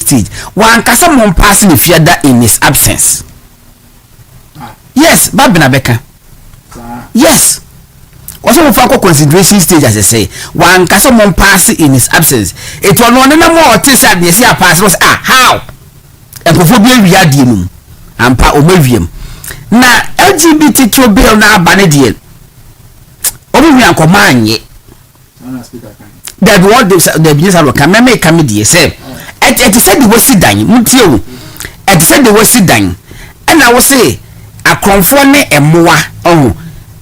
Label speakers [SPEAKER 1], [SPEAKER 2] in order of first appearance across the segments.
[SPEAKER 1] stage one kasa mon pass the fiada in his absence. Yes, babina beka. Yes. Also mo fa consideration stage as I say one kasa mon pass in his absence. It was no na more tisa dey see a pass was how ekofobia wi ade num ampa omawiem na LGBT to bill na abane de obi wi ankoma anye that what the business are come make come dey say et said the wasi dan mutie o et said the wasi dan na wo say akonfo ne emoa oh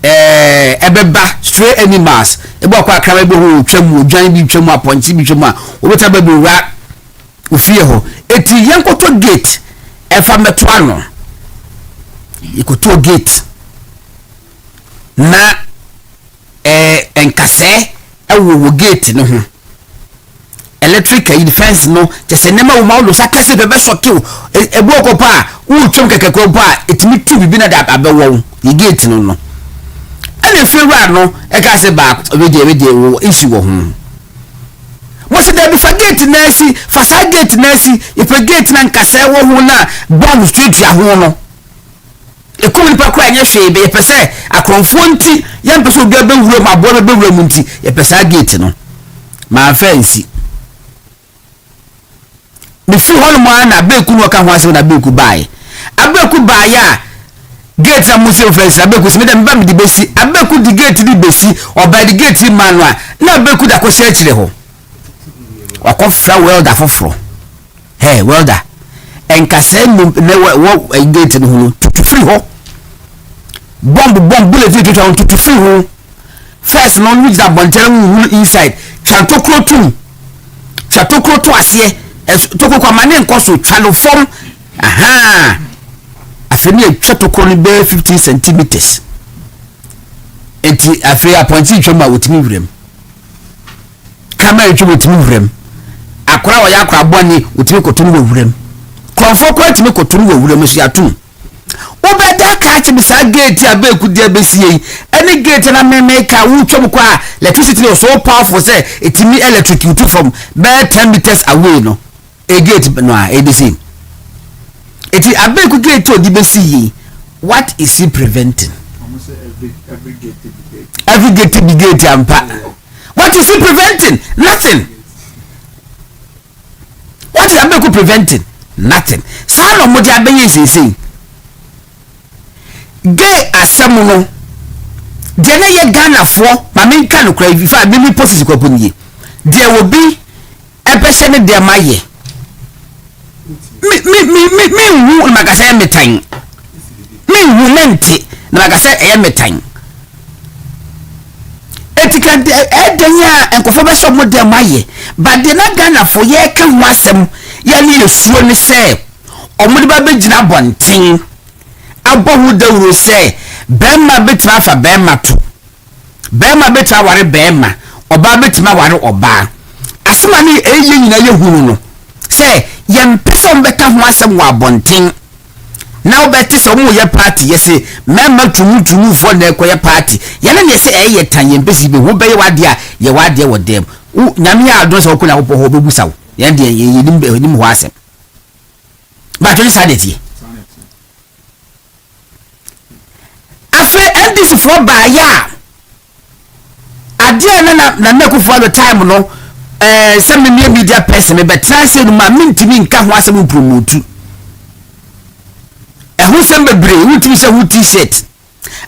[SPEAKER 1] ebeba stray animals ebo akwa akra be ho twam odwan bi twam aponti bi twam a obeta be wura ofie ho eti yankoto gate efa meto ano ikoto gate na enkase ewo gate no ho electric defense no just nema wo ma lo sakase bebe shokiw ebu okopa wo twam kekeko pa etimi tu bibi na da abewo the gate no and if you run no e ka se ba we dey issue wo ho mo se dey forget na si fasa gate na si if gate na nkase wo ho na bomb street ya ho no e ko nipa kwa anya hwe be pese akronfo nti ya mpese obi be wuro ma bo be wuro mu nti e pese gate no ma fancy me fi ho mo na beku no ka ho ase na beku bai abeku bai ya gate na musi offense abeku si me dem ba me di besi abeku di gate di besi oba di gate manual na abeku da ko se akire ho wakofra welder foforo hey welder enkase no gate no ho to free ho bomb bullet to free ho first no reach that bontere inside chantokro to ase toko kwa mane nkoso twalo form aha afeni etwetokro ni be 15 centimeters enti afi appointed twema wotimi wurem kamera twema wotimi wurem akora wa yakora boni wotimi kotunu wo wurem konfo kwa timi kotunu wo wurem so yatum obeda ka chi bisa gate abeku dia besie any gate na memeka wutwom kwa electricity is so powerful say etimi electric you from be 10 meters away no a gate no a the same eti abeku gate odi besie what is he preventing?
[SPEAKER 2] Almost every gate
[SPEAKER 1] be gate ampa. What is he preventing? Nothing. What is abeku preventing? Nothing. Sa no mo dia benye sese gay asemu no de na ye Ghana fo ma me nka no kra ifa bi mi post sikwapo nie de wo bi epese ne de maye mi wu na magasa metan mi wu mente na magasa metan etika edenya enkofo be so mo de maye ba de na Ghana fo ye ka ho asem ya ni esuo ni se omo de ba be gina bonten abohu dawuro se bema betima fa bema to bema betima ware bema oba betima ware oba asema ni eye nyina ye hunu no se yem person beta ho asem wa bonten na obeti se omo ye party yese memma tumu fo na ekoye party yana ne se eye tan yem besi be ho be wade a ye wade wo dem nyame ya adon se okuna wo ho bebusawo yan de ye nim ho asem ba to sadeti afi ndc for baya ade na make for the time no some media person me betra say no ma mintimi nka ho asem promote who sem bebre who ti say who t-shirt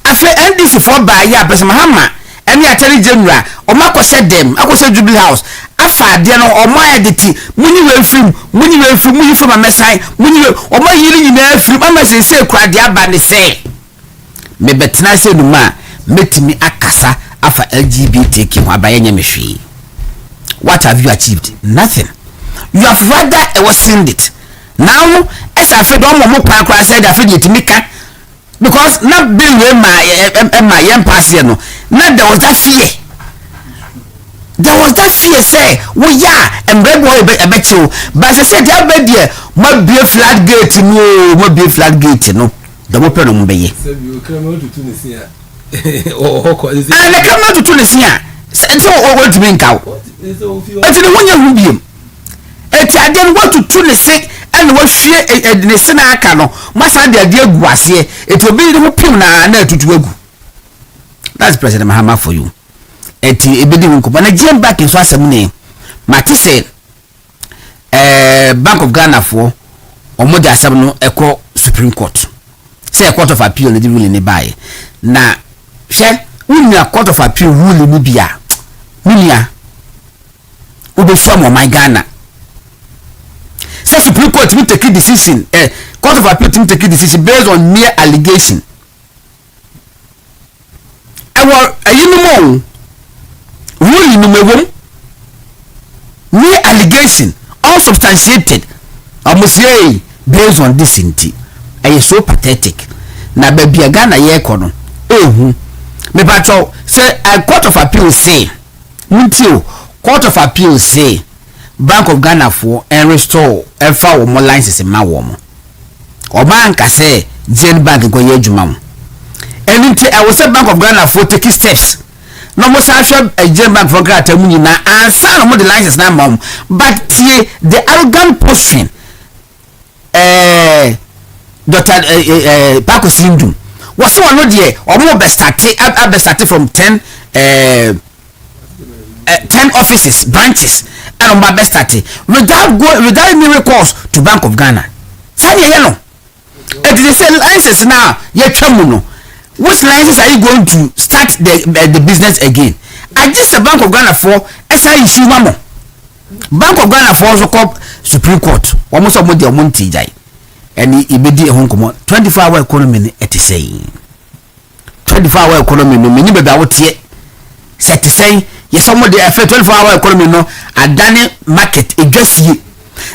[SPEAKER 1] afi ndc for baya person mahama emi atari general o makose dem akose Jubilee House afa ade no o ma editi munyi we film munyi from amesai munyi o ma yiri nyina film ama se kura de aba ne se me betna se no ma metimi akasa afa LGBTQ abaye nyamehwe. What have you achieved? Nothing. You have rather worsened it. Now as I said mo kwa kwa said I feel yetimika because not being my young pastor no not there was that fear. There was that fear say we and red boy a bet you but I said that bed there might be a flat gate no the open on be ye
[SPEAKER 3] you come out to Tunisia
[SPEAKER 1] oh and they come out to Tunisia so what to bring out until the one you eti ade no what to ne se and what hwie ne se na aka no masa de ade agu ase eti obi ne ho pim na atutu agu. That's President Mahama for you. Eti ebedi wonko ba na gem back in so asem ne mate say Bank of Ghana for omo de asem no ekọ Supreme Court. Say Court of Appeal na di rule ne bae. Na hwe unya Court of Appeal rule ni bia. Unya obe from my Ghana. Say Supreme Court will take a decision. Court of Appeal will take a decision based on mere allegation. Really no mere allegation, unsubstantiated. Almost say based on this inti. I so pathetic. Na baby Ghana ye kono. Me patrol say a Court of Appeal say. Until Court of Appeal say Bank of Ghana for and restore and file more licenses in my woman. Or bank I say Zen Bank go ye jumam. And I will say Bank of Ghana for taking steps. No more social a Zen Bank for Ghana na and some more the license now mom. But the arrogant portion Dr. Paco Sindum was so no dear or more best started from 10 offices, branches, and on my best without any recourse to Bank of Ghana. Sanya yellow. And they say licenses now, ye chamuno. Which licenses are you going to start the business again? I just a Bank of Ghana for SI issue mamo. Bank of Ghana for also called Supreme Court. Almost a month monty jai. And he be a home 24-hour economy at the saying. 24-hour economy no many baby out here. Set to say yes, somebody after 24-hour economy no a done market a just ye.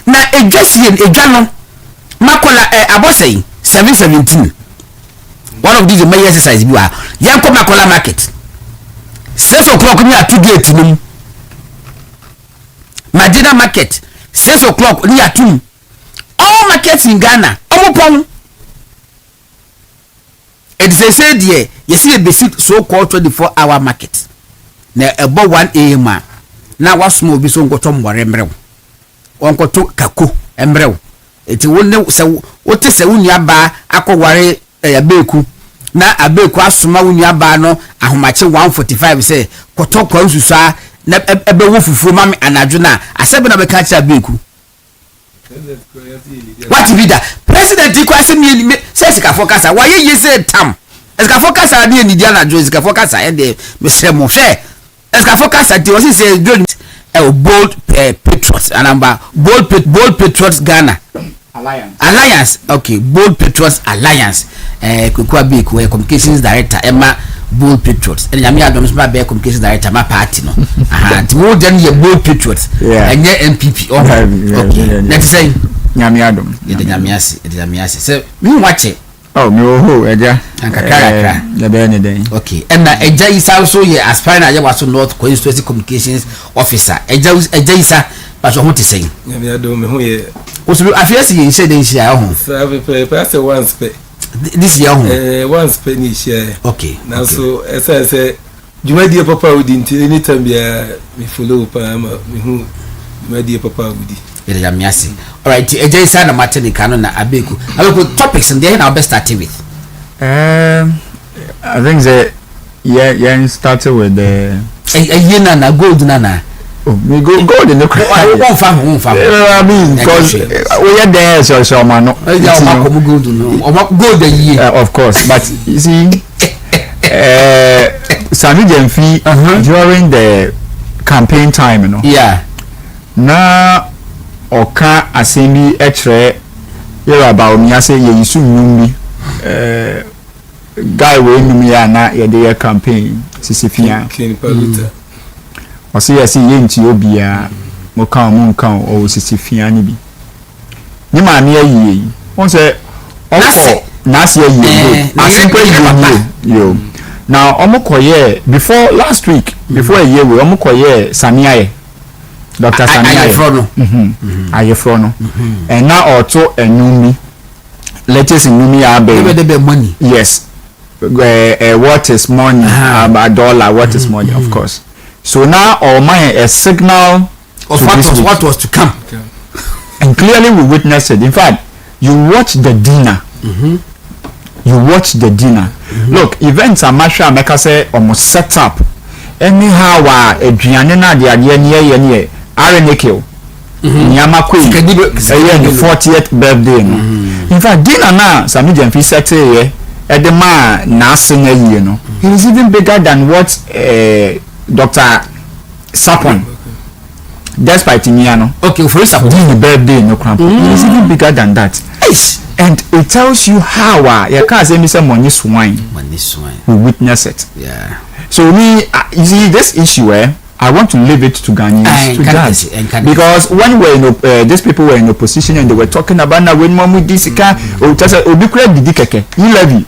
[SPEAKER 1] Now a just ye a jano Makola abosay 717. One of these may exercise you are Yanko Makola market. 6 o'clock near 2 gate no. Madina market 6 o'clock near 2. All markets in Ghana. Omopon. It's a said here. You see a basic so-called 24-hour market. Na about 1 a.m. Now what small be so go to Morembrel. Uncle to Kako Embrel. It won't say what is a unya bar, ako ware a beku. Na a beku asuma unya bar no, a humache 145 say, Koto Konsusa, na ebe wufu mami anajuna, a 7 of a catch a beku. What be that? President Dikwasi me says ka focus. Why you say tam? Eska focus a dey Indiana Jones ka focus a dey Mr. Moshe. Eska focus a dey was say bold patriots and number bold patriots Ghana Alliance. Okay, bold patriots alliance. Kukwa be communications director Emma bold patriots. And yami adom so be communications director ma party no. More than your bold patriots. And your MPP. Okay. Let's say
[SPEAKER 3] Nyami adom.
[SPEAKER 1] Nyami ase. So me watch it.
[SPEAKER 3] Oh, me ho eja.
[SPEAKER 1] Ankakara.
[SPEAKER 3] Le be ne den.
[SPEAKER 1] Okay. And na eja isa also ye aspiring Ayewaso North Constituency Communications Officer. Eja isa but what to say?
[SPEAKER 2] Nyami adom me ho ye.
[SPEAKER 1] Also afiasi ye say den share ho.
[SPEAKER 2] So pass once pay.
[SPEAKER 1] This year
[SPEAKER 2] once penny share.
[SPEAKER 1] Okay.
[SPEAKER 2] Now so as I say you dear papa would anytime be me follow pa me who my dear papa would. All right, Eja Isa na mateni kano na abeku. Abeku topics and then I'll best start with.
[SPEAKER 3] I think that started with the
[SPEAKER 1] yena na gold nana.
[SPEAKER 3] Oh, we go in the crowd. I mean, because we are there, so man.
[SPEAKER 1] Gold a year,
[SPEAKER 3] of course. But you see, Sami Jemfi during the campaign time, you know.
[SPEAKER 1] Yeah.
[SPEAKER 3] Na oka assembly etre you're about me. I say you soon know me. Guy we know me na your campaign. Sisifia. I say yenti obia mo kan o Sisifia ni bi. Ni ma me ayi. Won say ofo na say ayi. Asimple yo. Now omokoye before last week before a year we omokoye Samiaye. Dr. Samiaye. Ayefrono. And now also enumi. Latest enumi abe.
[SPEAKER 1] Money.
[SPEAKER 3] Yes. What is money? A dollar. What is money? Of course. So now our mind a signal
[SPEAKER 1] of what was to come.
[SPEAKER 3] And clearly we witnessed it. In fact, you watch the dinner. You watch the dinner. Look, events are much make say almost set up. Anyhow, aduane na de ade ne arenekil. Nyama queen. The 40th birthday. In fact, dinner na Sami Jemfi set here. Edema na sing you know. He is even bigger than what Dr. Sapon. Despite Timiano. Okay, for example, the birthday no cramp. He is even bigger than that. And it tells you how you can't say Mr. Money swine. We witness it. Yeah. So you see this issue I want to leave it to Ghanaians to judge, because when we in these people were in opposition and they were talking about now when mom with this car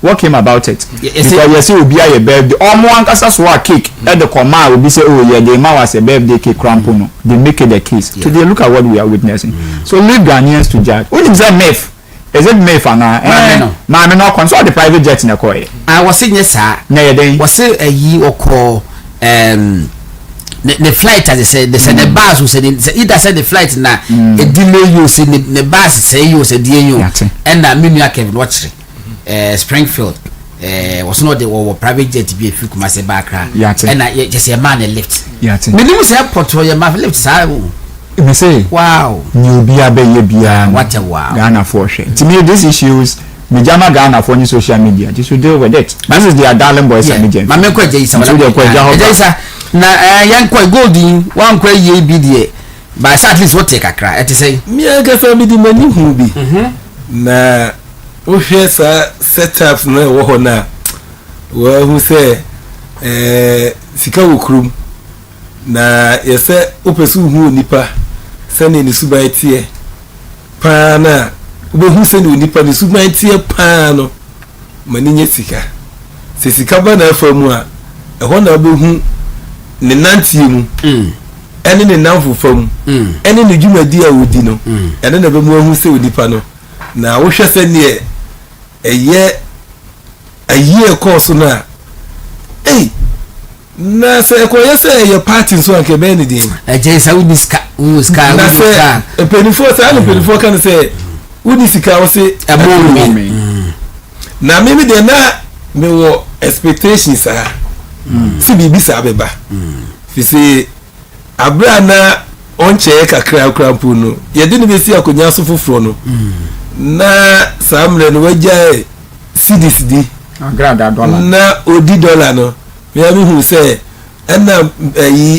[SPEAKER 3] what came about it? Because you see will be a birthday or more a cake at the command will be say oh yeah the man was a birthday cake crampono. They make it the case. So they look at what we are witnessing. So leave Ghanaians to judge. What is that myth? Is it me for now? Man, no consult the private jet in a coy.
[SPEAKER 1] I was saying yes, sir. No, was it a year or call the flight as they said the bus who said either said the flight now a delay you see the bus say you said you and that mean you can watch Springfield was not the private jet to be a few commercial background and I just a man lift. Minimum airport or your mouth lift side.
[SPEAKER 3] Me say
[SPEAKER 1] wow
[SPEAKER 3] you be a
[SPEAKER 1] what a wow
[SPEAKER 3] Ghana for share. To me these issues me jama Ghana for any social media just to deal with it. This is their darling boys and me.
[SPEAKER 1] Mama ko Jason na yan ko golden one ko ye bi de but at least what take akra et say
[SPEAKER 2] me aga fa me di mani hu bi na o hwe sa setup na wo ho na wo hu say sika wokrum na yese opesu hu nipa sene ni suban tie pa na obehu sene nipa ni suban tie pa no mani nye sika se sika ba na afa mu a ehon na obehu ne nantie mu ene ne nanfo fam ene ne dwumadi a wodi no ene na be mu ahu se nipa no na wo hwe se ne eye course na na se ko yese ye party so anke be ne din
[SPEAKER 1] eje wudi ska
[SPEAKER 2] na se penifo kan se wudi sika wo se
[SPEAKER 1] abomi
[SPEAKER 2] na me de na me wo expectations si bibi sa beba fi se abra na onche kakra krampo no ye de ne be si akonya so foforo no na samre no wagya cd
[SPEAKER 3] grada dollar
[SPEAKER 2] na odi dollar no me hu say na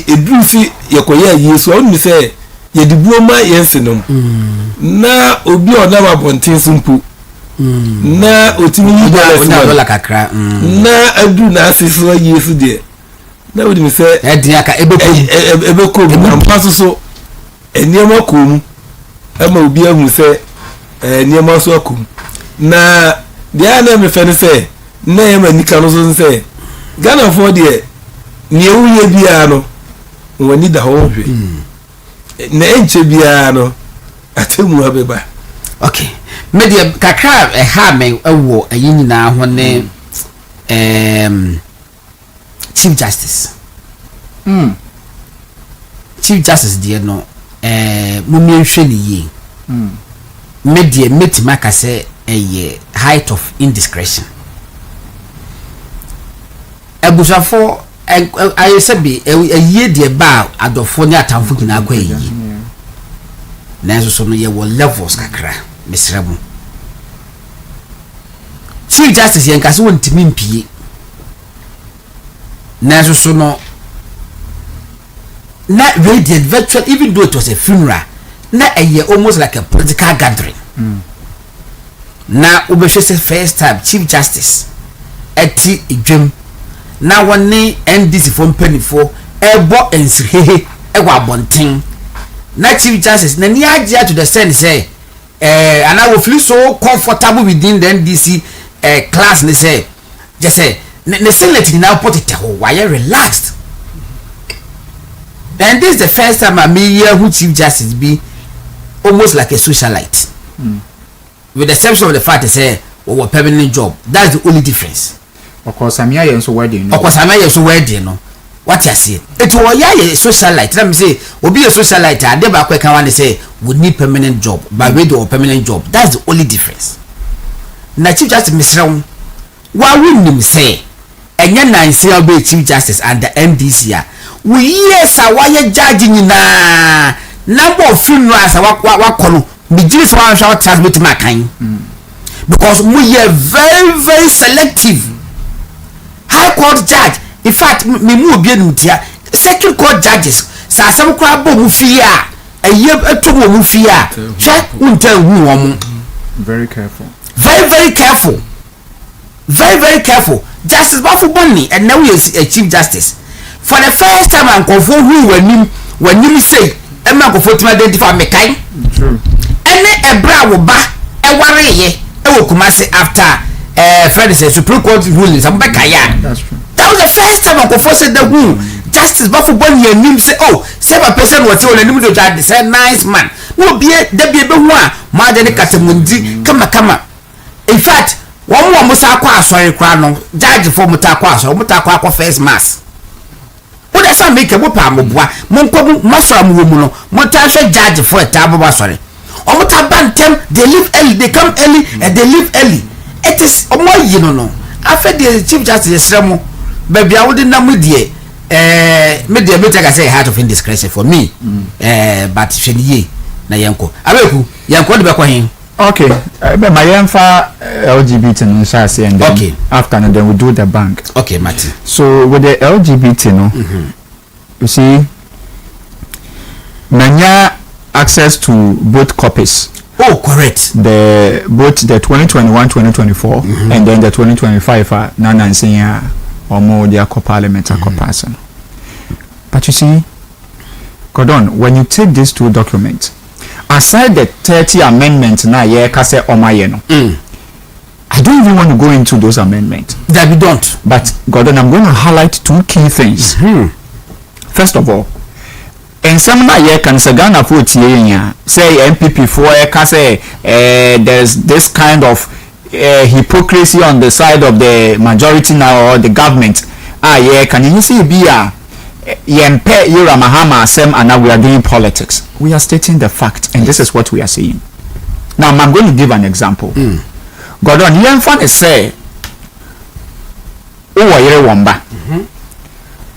[SPEAKER 2] edru si yekoya yesu on mi say ye dibuo ma yensinom na obi ona mabontin sumpu na otimi ni
[SPEAKER 1] dollar kakra
[SPEAKER 2] na adu na asiso yesu de na odi mi say
[SPEAKER 1] edin aka
[SPEAKER 2] ebeko na mpaso so eniema kom ama obi ahu say eniema so akom na dia na me fene say na ema nika no so say Ghana for de ne wuye bia no woni da ho hwe na enche bia no atemu abeba.
[SPEAKER 1] Okay media kakra ha me ewo ayin nyina ho ne Chief Justice Chief Justice de no mumie hwe ne yi media metima ka se height of indiscretion ebusafo I said be a year de ba adofo ni atamfo gina agwa yi na so no ye wo levels kakra misrabu Chief Justice yen kase wontimi mpie na so no na radiant virtual even though it was a funeral na almost like a political gathering na obehwe first time Chief Justice eti idwem na woni NDC for mpanifo ebo ensrihehe ewa abonten na Chief Justice na ni agya to the sense say and I will feel so comfortable within the NDC class ne say just say ne senate now put it why relaxed. And this is the first time I mean here who Chief Justice be almost like a socialite with the exception of the fact they say a permanent job. That's the only difference.
[SPEAKER 3] Of course, I'm here so wedding.
[SPEAKER 1] Of course, I'm here so wedding. No, what you say it was a socialite let me say obi a socialite and they back can want say we need permanent job by way or permanent job that's the only difference na chief justice misrawo wa win say enye nansi obe chief justice and the MDC a we yes a why judge nyina number of funerals wa kono me give one shot charge with my kind because we are very very selective high court judge in fact me mu obi enu tia second court judges sa asem kwa bo mu fie a eye eto mu fie a hwe unta hu won
[SPEAKER 3] very careful
[SPEAKER 1] very careful justice bafu bonni and now he is a chief justice for the first time and confo hu wanim say e ma confo tima identify me kai
[SPEAKER 3] true
[SPEAKER 1] ene ebra wo ba e wareye e wo kumase after Friday said Supreme Court ruling some back
[SPEAKER 3] that's true.
[SPEAKER 1] That was the first time I could said the who justice but for one year name say oh seven person was on the name of judge say nice man no be there be one more than katamundi kama in fact one more musa kwa sorry no judge for mutakwa so mutakwa first mass what does that make a wopa moboa monko masra mu no mutasho judge for table sorry omutabantem they leave early they come early and they leave early it is omo yino no after the chief justice remo baby I would na medie media better can say heart of indiscretion for me but sheniye na yanko abeku yanko de be kwa hin
[SPEAKER 3] okay be my yemfa LGBT no sha say and then okay. After and then we do the bank
[SPEAKER 1] okay Martin
[SPEAKER 3] so with the LGBT no you see manya access to both copies.
[SPEAKER 1] Oh, correct.
[SPEAKER 3] Both the 2021-2024 and then the 2025 Nanansia or more their parliament comparison. But you see, Gordon, when you take these two documents, aside the 30 amendments na ye kase omayeno, I don't even want to go into those amendments.
[SPEAKER 1] That we don't.
[SPEAKER 3] But Gordon, I'm going to highlight two key things. First of all, and some na ye can say Ghana for say MPP for say there's this kind of hypocrisy on the side of the majority now or the government. Yeah, can you see be a yempe yura mahama sem and now we are doing politics. We are stating the fact and this is what we are saying. Now I'm going to give an example. Gordon, yemfa say uwa yere wamba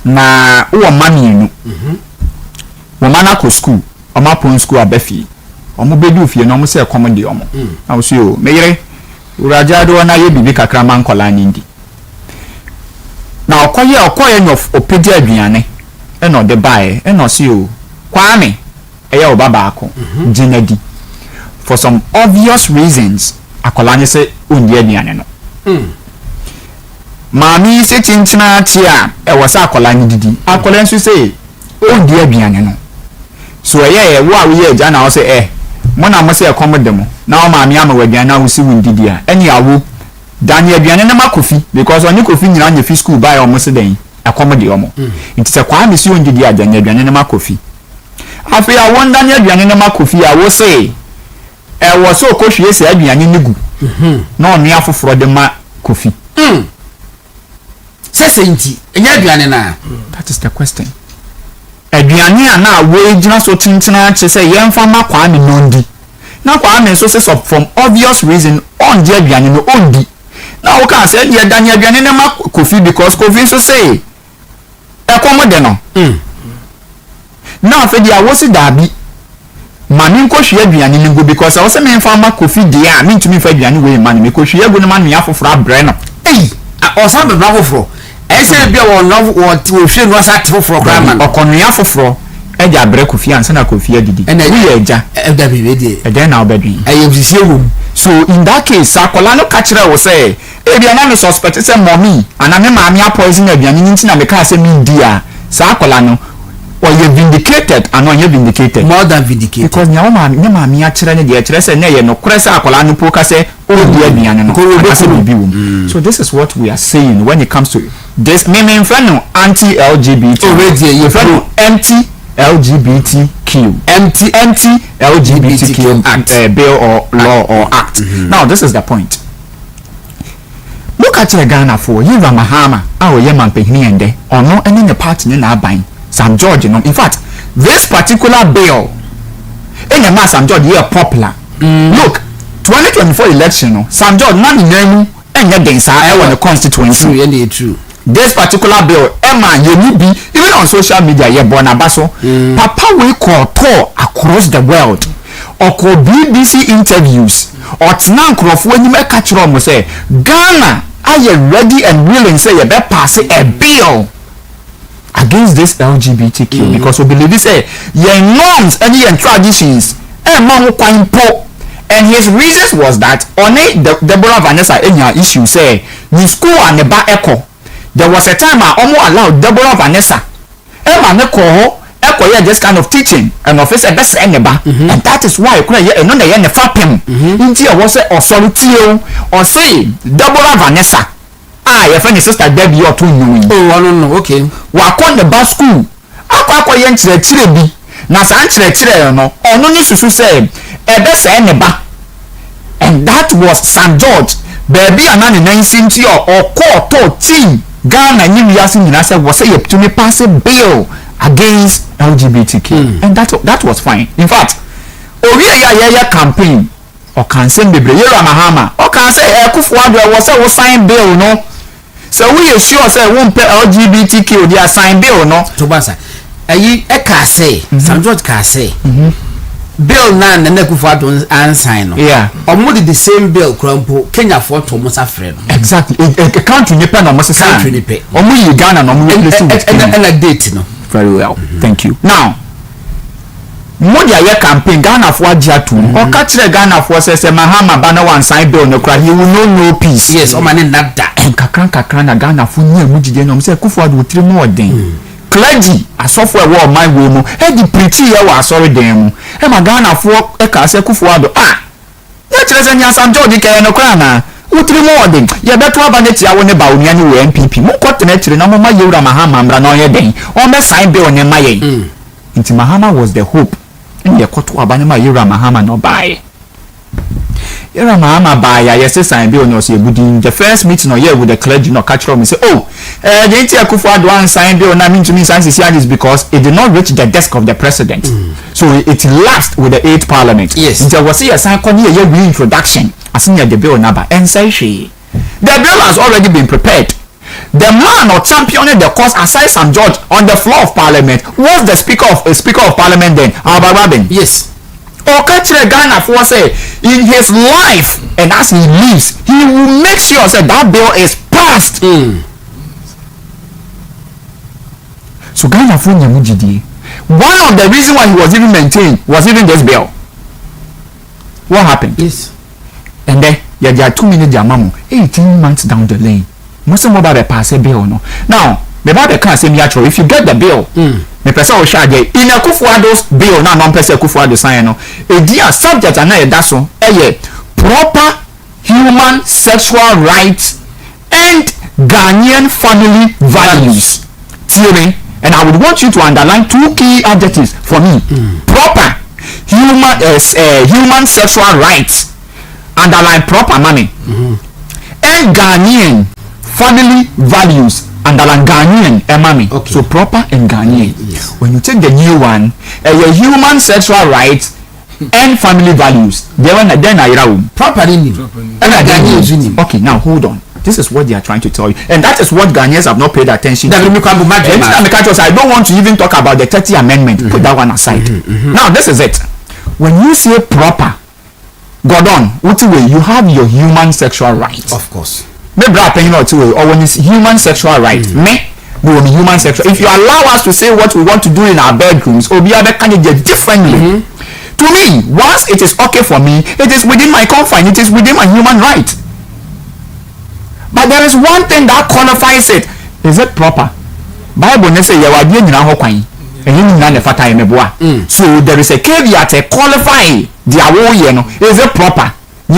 [SPEAKER 3] na uwa mami Womana ko school oma pon school abafi omo bedu fie no mo se komode omo na wo so meyere uraja do na ye bibi kakra man kola nindi na okoye nyof opedi aduane e no de bae e no se o kwame eye o baba ako jinadi for some obvious reasons akola nye se ondi aduane no mami se tintina tia e wo sa akola ndidi akola nso se ondi aduane no so yeah wo we ye ja na wo say mo na mo say komode mo na o ma mi ama wadwan na wo si wundidi a eni awo daniel aduane na makofi because oni kofi nyina nya fi school buy o mo se den akomode o mo nti se kwa mi si wundidi a daniel aduane na makofi afi a won daniel aduane na makofi a wo say wo so ko hwie se aduane nigu na oni afoforo de ma kofi
[SPEAKER 1] sese nti enya aduane na
[SPEAKER 3] that is the question. Aduane na we gina so tintina che say yemfa ma kwa me nondi na kwa me so say from obvious reason on the aduane no ondi na wo kan say the daniel aduane na ma kofi because kofi so say e komode no na fe dia wo si dabi ma me nko hwe aduane ni go because I say me mfa ma kofi dia me ntumi fa aduane we ma me ko hwe ego no ma me afoforo abre no
[SPEAKER 1] o sa be afoforo ese bia wo no wo hwe no sa afoforo kra ma
[SPEAKER 3] okonua afoforo e ja abre kofi ansa na kofi adidi
[SPEAKER 1] e na
[SPEAKER 3] we eja
[SPEAKER 1] e da be dey
[SPEAKER 3] e den na obedwi
[SPEAKER 1] e yebisi wo
[SPEAKER 3] so in that case akola no ka kire wo say e bia na me suspect say mommy ana me ma me poison aduane nti na me ka say me dia sa akola no or you vindicated and on you vindicated
[SPEAKER 1] more than vindicated
[SPEAKER 3] because nyama me akire ne de akire say na ye no kure say akola no po ka say o di aduane no so this is what we are saying when it comes to this me in front of anti-LGBT
[SPEAKER 1] already you front
[SPEAKER 3] anti-LGBTQ anti-LGBTQ bill or law or act now this is the point look catch a Ghana for you Mahama our Yeman Pehini and de or no any the party in our buying Sam George in fact this particular bill in the mass Sam George here popular look 2024 election Sam George man name and yet they say the constituency
[SPEAKER 1] true
[SPEAKER 3] this particular bill Emma you be even on social media you born abaso papa we call tour across the world or call BBC interviews or tnan crop when you make catch rom say Ghana are you ready and willing say you better pass a bill against this LGBTQ because we believe say your norms and your traditions and his reasons was that on it Deborah Vanessa in your issue say the school and the bar echo there was a time I almost allowed Deborah Vanessa this kind of teaching and officer best and that is why the fapim into was authority or say Deborah Vanessa your friend sister Debbie or two
[SPEAKER 1] no okay
[SPEAKER 3] wakon the bar school akwa yenchire bi na san chire no ono ni susu say best and that was St. George baby anani nansinti or court team Ghana ni yasi nyina say was say to me pass a bill against LGBTQ and that was fine. In fact, Oria campaign or can send the Yera Mahama or can say Kufuadwa was a sign bill no. So we are sure say won't pay LGBTQ their sign bill no.
[SPEAKER 1] Tobasa. Ayi eka say St. George ka say bill na na Kufuadwa an sign no.
[SPEAKER 3] Yeah.
[SPEAKER 1] Omo the same bill krampo Kenya for to Musa friend.
[SPEAKER 3] Exactly. A country nipa no Musa
[SPEAKER 1] country nipa.
[SPEAKER 3] Omo Uganda no mo replace with
[SPEAKER 1] and a date no.
[SPEAKER 3] Very well. Thank you. Now, Modia ye campaign Ghana for Jatu. Or catch the Ghana for says Mahama Bana one sign bill no cry. He will know no peace.
[SPEAKER 1] Yes, o man not that.
[SPEAKER 3] And kakran Ghana for near Mujide no say Kufuor do 3 more den. Clergy a software war my way mo. He di preach here was sorry dem. He ma Ghana for e ka say Kufuor do ya chere say nya Sam George ke no cry na. Utri more den ye beto abaneti a woni ba onia ni we MPP mo kotene chire na mo ma yewura Mahama mra na onye den o me sign bill ne maye nti Mahama was the hope in ye koto abane ma yewura Mahama no bae yewura Mahama bae ya yes sign bill no so ebudin the first meeting no here with the clergy no catch me say the nti Akufo-Addo an sign bill na mean to me sign is because it did not reach the desk of the president so it lapsed with the 8th parliament
[SPEAKER 1] yes
[SPEAKER 3] there was a sign kon here reintroduction as near the bill number and say she the bill has already been prepared. The man or championing the cause aside St. George on the floor of parliament was the speaker of parliament then Abababin.
[SPEAKER 1] Yes.
[SPEAKER 3] Okachire Ghana for say in his life and as he lives he will make sure that bill is passed. So Ghana for nyamujidi one of the reasons why he was even maintained was even this bill. What happened?
[SPEAKER 1] Yes.
[SPEAKER 3] And then there are 2 minutes jamamu 18 months down the lane. Most of them pass a bill no. Now, the Bible can't say me actually if you get the bill, the person will share in a Akufo-Addo's bill now non-person Akufo-Addo sign no. A dear subject and that's so proper human sexual rights and Ghanaian family values. Theory, and I would want you to underline 2 key adjectives for me. Proper human sexual rights. Underline proper money and Ghanaian family values underline Ghanaian mommy. Okay. So proper and Ghanaian.
[SPEAKER 1] Yes.
[SPEAKER 3] When you take the new one your human sexual rights and family values then I
[SPEAKER 1] proper in
[SPEAKER 3] okay now hold on this is what they are trying to tell you and that is what Ghanaians have not paid attention to. I don't want to even talk about the 30th amendment. Put that one aside. Now this is it when you say proper Gordon, what way you have your human sexual rights?
[SPEAKER 1] Of course.
[SPEAKER 3] Maybe or when it's human sexual right, human sexual. If you allow us to say what we want to do in our bedrooms, or be other candidate differently. To me, once it is okay for me, it is within my confine. It is within my human right. But there is one thing that qualifies it. Is it proper? Bible say you are doing so there is a caveat to qualify their way, is it proper? The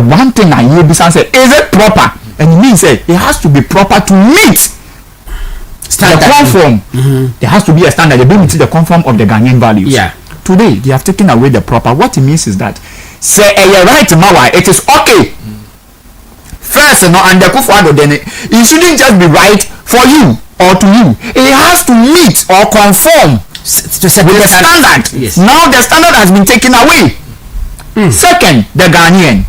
[SPEAKER 3] one thing I hear besides say, is it proper? And it means it has to be proper to meet standard. The conform. There has to be a standard. They don't meet the conform of the Ghanaian values.
[SPEAKER 1] Yeah.
[SPEAKER 3] Today they have taken away the proper. What it means is that say right mawa, it is okay. First, no, and the Kufuado, then it shouldn't just be right for you or to you. It has to meet or conform with the standard.
[SPEAKER 1] Yes.
[SPEAKER 3] Now the standard has been taken away. Second, the Ghanaian.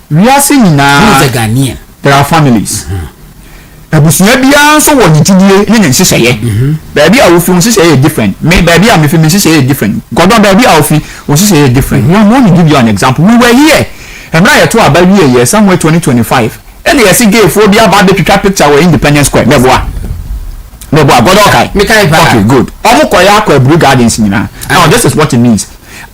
[SPEAKER 3] We are seeing now.
[SPEAKER 1] Who is the Ghanaian?
[SPEAKER 3] There are families. Abusua bia so wɔ gidie ne nhyehyɛeɛ. Baabi a wofi nhyehyɛeɛ different. Me baabi a mefi nhyehyɛeɛ different. Godon baabi a wofi nhyehyɛeɛ different. I want to give you an example. We were here. Emra yɛ to aba wie somewhere 2025. And you see gay phobia about the picture were Independence Square. Meboa. Godon kai. Okay, good. Omo koya ko Blue Gardens nyina. Now this is what it means.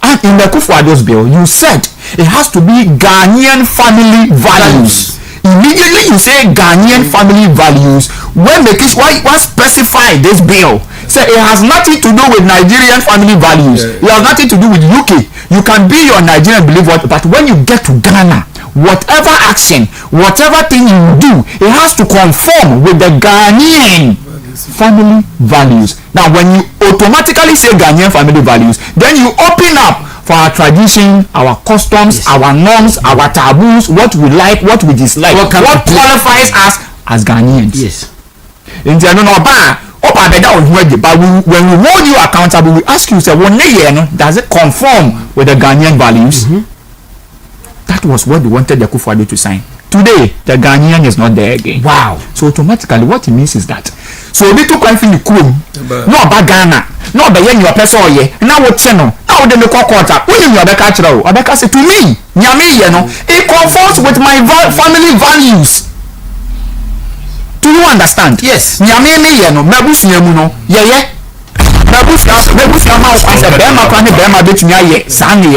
[SPEAKER 3] And in the Kufuado's bill, you said it has to be Ghanaian family values. Immediately you say Ghanaian family values. When why specify this bill? Say it has nothing to do with Nigerian family values. It has nothing to do with UK. You can be your Nigerian believe what, but when you get to Ghana, whatever action, whatever thing you do, it has to conform with the Ghanaian family values. Now when you automatically say Ghanaian family values, then you open up for our tradition, our customs, our norms, our taboos, what we like, what we dislike, what qualifies us as Ghanaians.
[SPEAKER 1] Yes.
[SPEAKER 3] In the but when we hold you accountable, we ask you, say, does it conform with the Ghanaian values? That was what they wanted the Kufuado to sign. Today, the Ghanaian is not there again.
[SPEAKER 1] Wow.
[SPEAKER 3] So automatically, what it means is that so we took one thing you cool, no about Ghana, no about your person ye. Now what channel? Now they make a quarter. When you are the catcher, Abeka say to me, Nyami, it conforms with my family values. Do you understand?
[SPEAKER 1] Yes.
[SPEAKER 3] Nyami, Mabusi Yamuno, yeah. Mabusi Yamu, I said, Bema Kwani Bema Bitnya, Sani,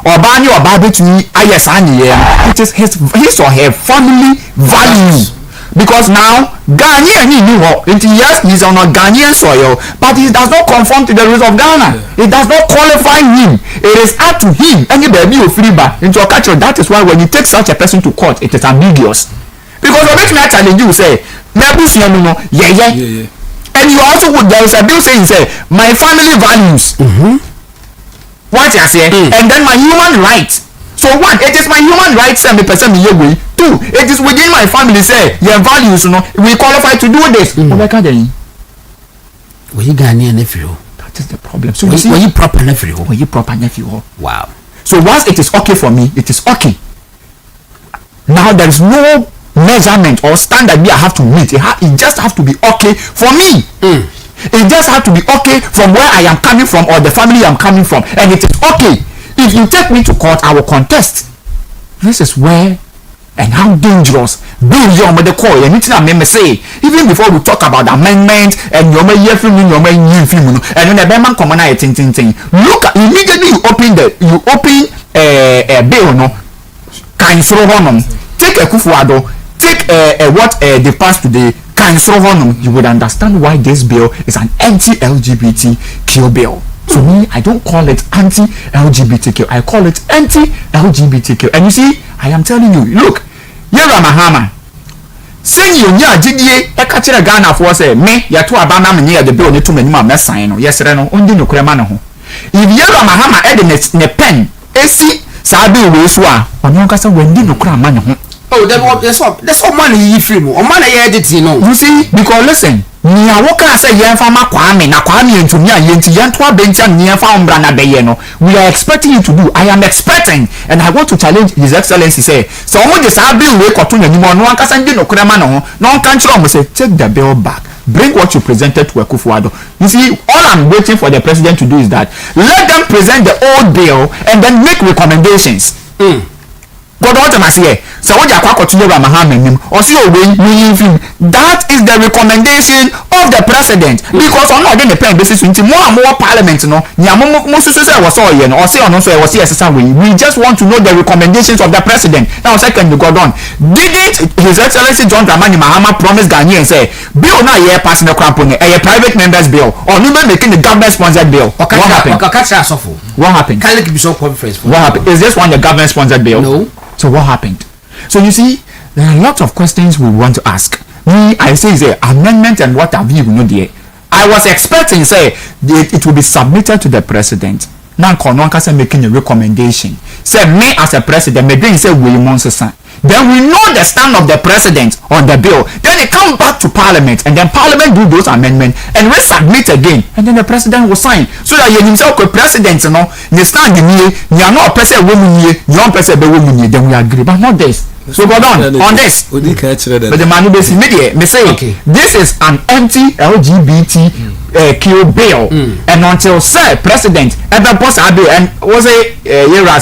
[SPEAKER 3] or Bani or Babitni, Ayasani, it is his or her family value. Because now Ghanaian yes, he's on a Ghanaian soil, but he does not conform to the rules of Ghana. It does not qualify him. It is up to him. Any baby of free into a culture. That is why when you take such a person to court, it is ambiguous. Because of it, I challenge you say, yeah. And you also would there is a bill saying say my family values. What you say, and then my human rights. So one, it is my human rights and the person me way. Two, it is within my family say your values, we qualify to do this.
[SPEAKER 1] Were you Ghanaian nephew?
[SPEAKER 3] That is the problem. So
[SPEAKER 1] were you proper nephew?
[SPEAKER 3] Were you proper nephew?
[SPEAKER 1] Wow.
[SPEAKER 3] So once it is okay for me, it is okay. Now there is no measurement or standard I have to meet. It just have to be okay for me. It just have to be okay from where I am coming from or the family I am coming from, and it is okay. If you take me to court, I will contest. This is where and how dangerous being young with the call. And say even before we talk about the amendment and your film, and then the Berman common thing. Look, immediately you open a bill, can throw on take a Kufuado, take what they passed today. You would understand why this bill is an anti-LGBTQ bill. So me, I don't call it anti-LGBTQ. I call it anti-LGBTQ. And you see, I am telling you, look, Yera Mahama, saying you nya GDA, a catcher Ghana for say, me, ya to abana me near the bill, to me, my sign, yes, Reno, only no cremano. If Yera Mahama added ne pen, AC, Sabi Weswa, or no cassa when did no cramano.
[SPEAKER 1] Oh, that's all money you free or money edit,
[SPEAKER 3] You see, because listen, Nia Walker say Yanfama Kwame, Nakwami and Tunia Yenti Yantwa Bencha Niafa Beyeno. We are expecting you to do. I am expecting, and I want to challenge His Excellency. Say, so when this bill wake or Tunia, no one can no Kramano, no country say, take the bill back. Bring what you presented to Kufuado. You see, all I'm waiting for the president to do is that let them present the old bill and then make recommendations. God what am I say? So what you are to or see that is the recommendation of the president, because on not the pen basis into more and more parliament was all or say on also was we just want to know the recommendations of the president. Now second you got on. Didn't His Excellency John Dramani Mahama promise Ghanaian say bill now here passing the crampon a private members bill or even making the government sponsored bill? What happened? What happened? What happened? Is this one the government sponsored bill?
[SPEAKER 1] No.
[SPEAKER 3] So what happened? So you see, there are lots of questions we want to ask. Me, I say, amendment and what have you there? I was expecting, say, it will be submitted to the president. na kono nkasa making a recommendation say me as a president me dey say we monsesa then we know the stand of the president on the bill then it come back to parliament and then parliament do those amendments and resubmit again and then the president will sign so that you himself the president no the stand ni are not person we mu you person be we mu then we agree but not this. So go on this. But the man be me say okay. This is an anti-LGBT bill, and until say president ever pass a bill and was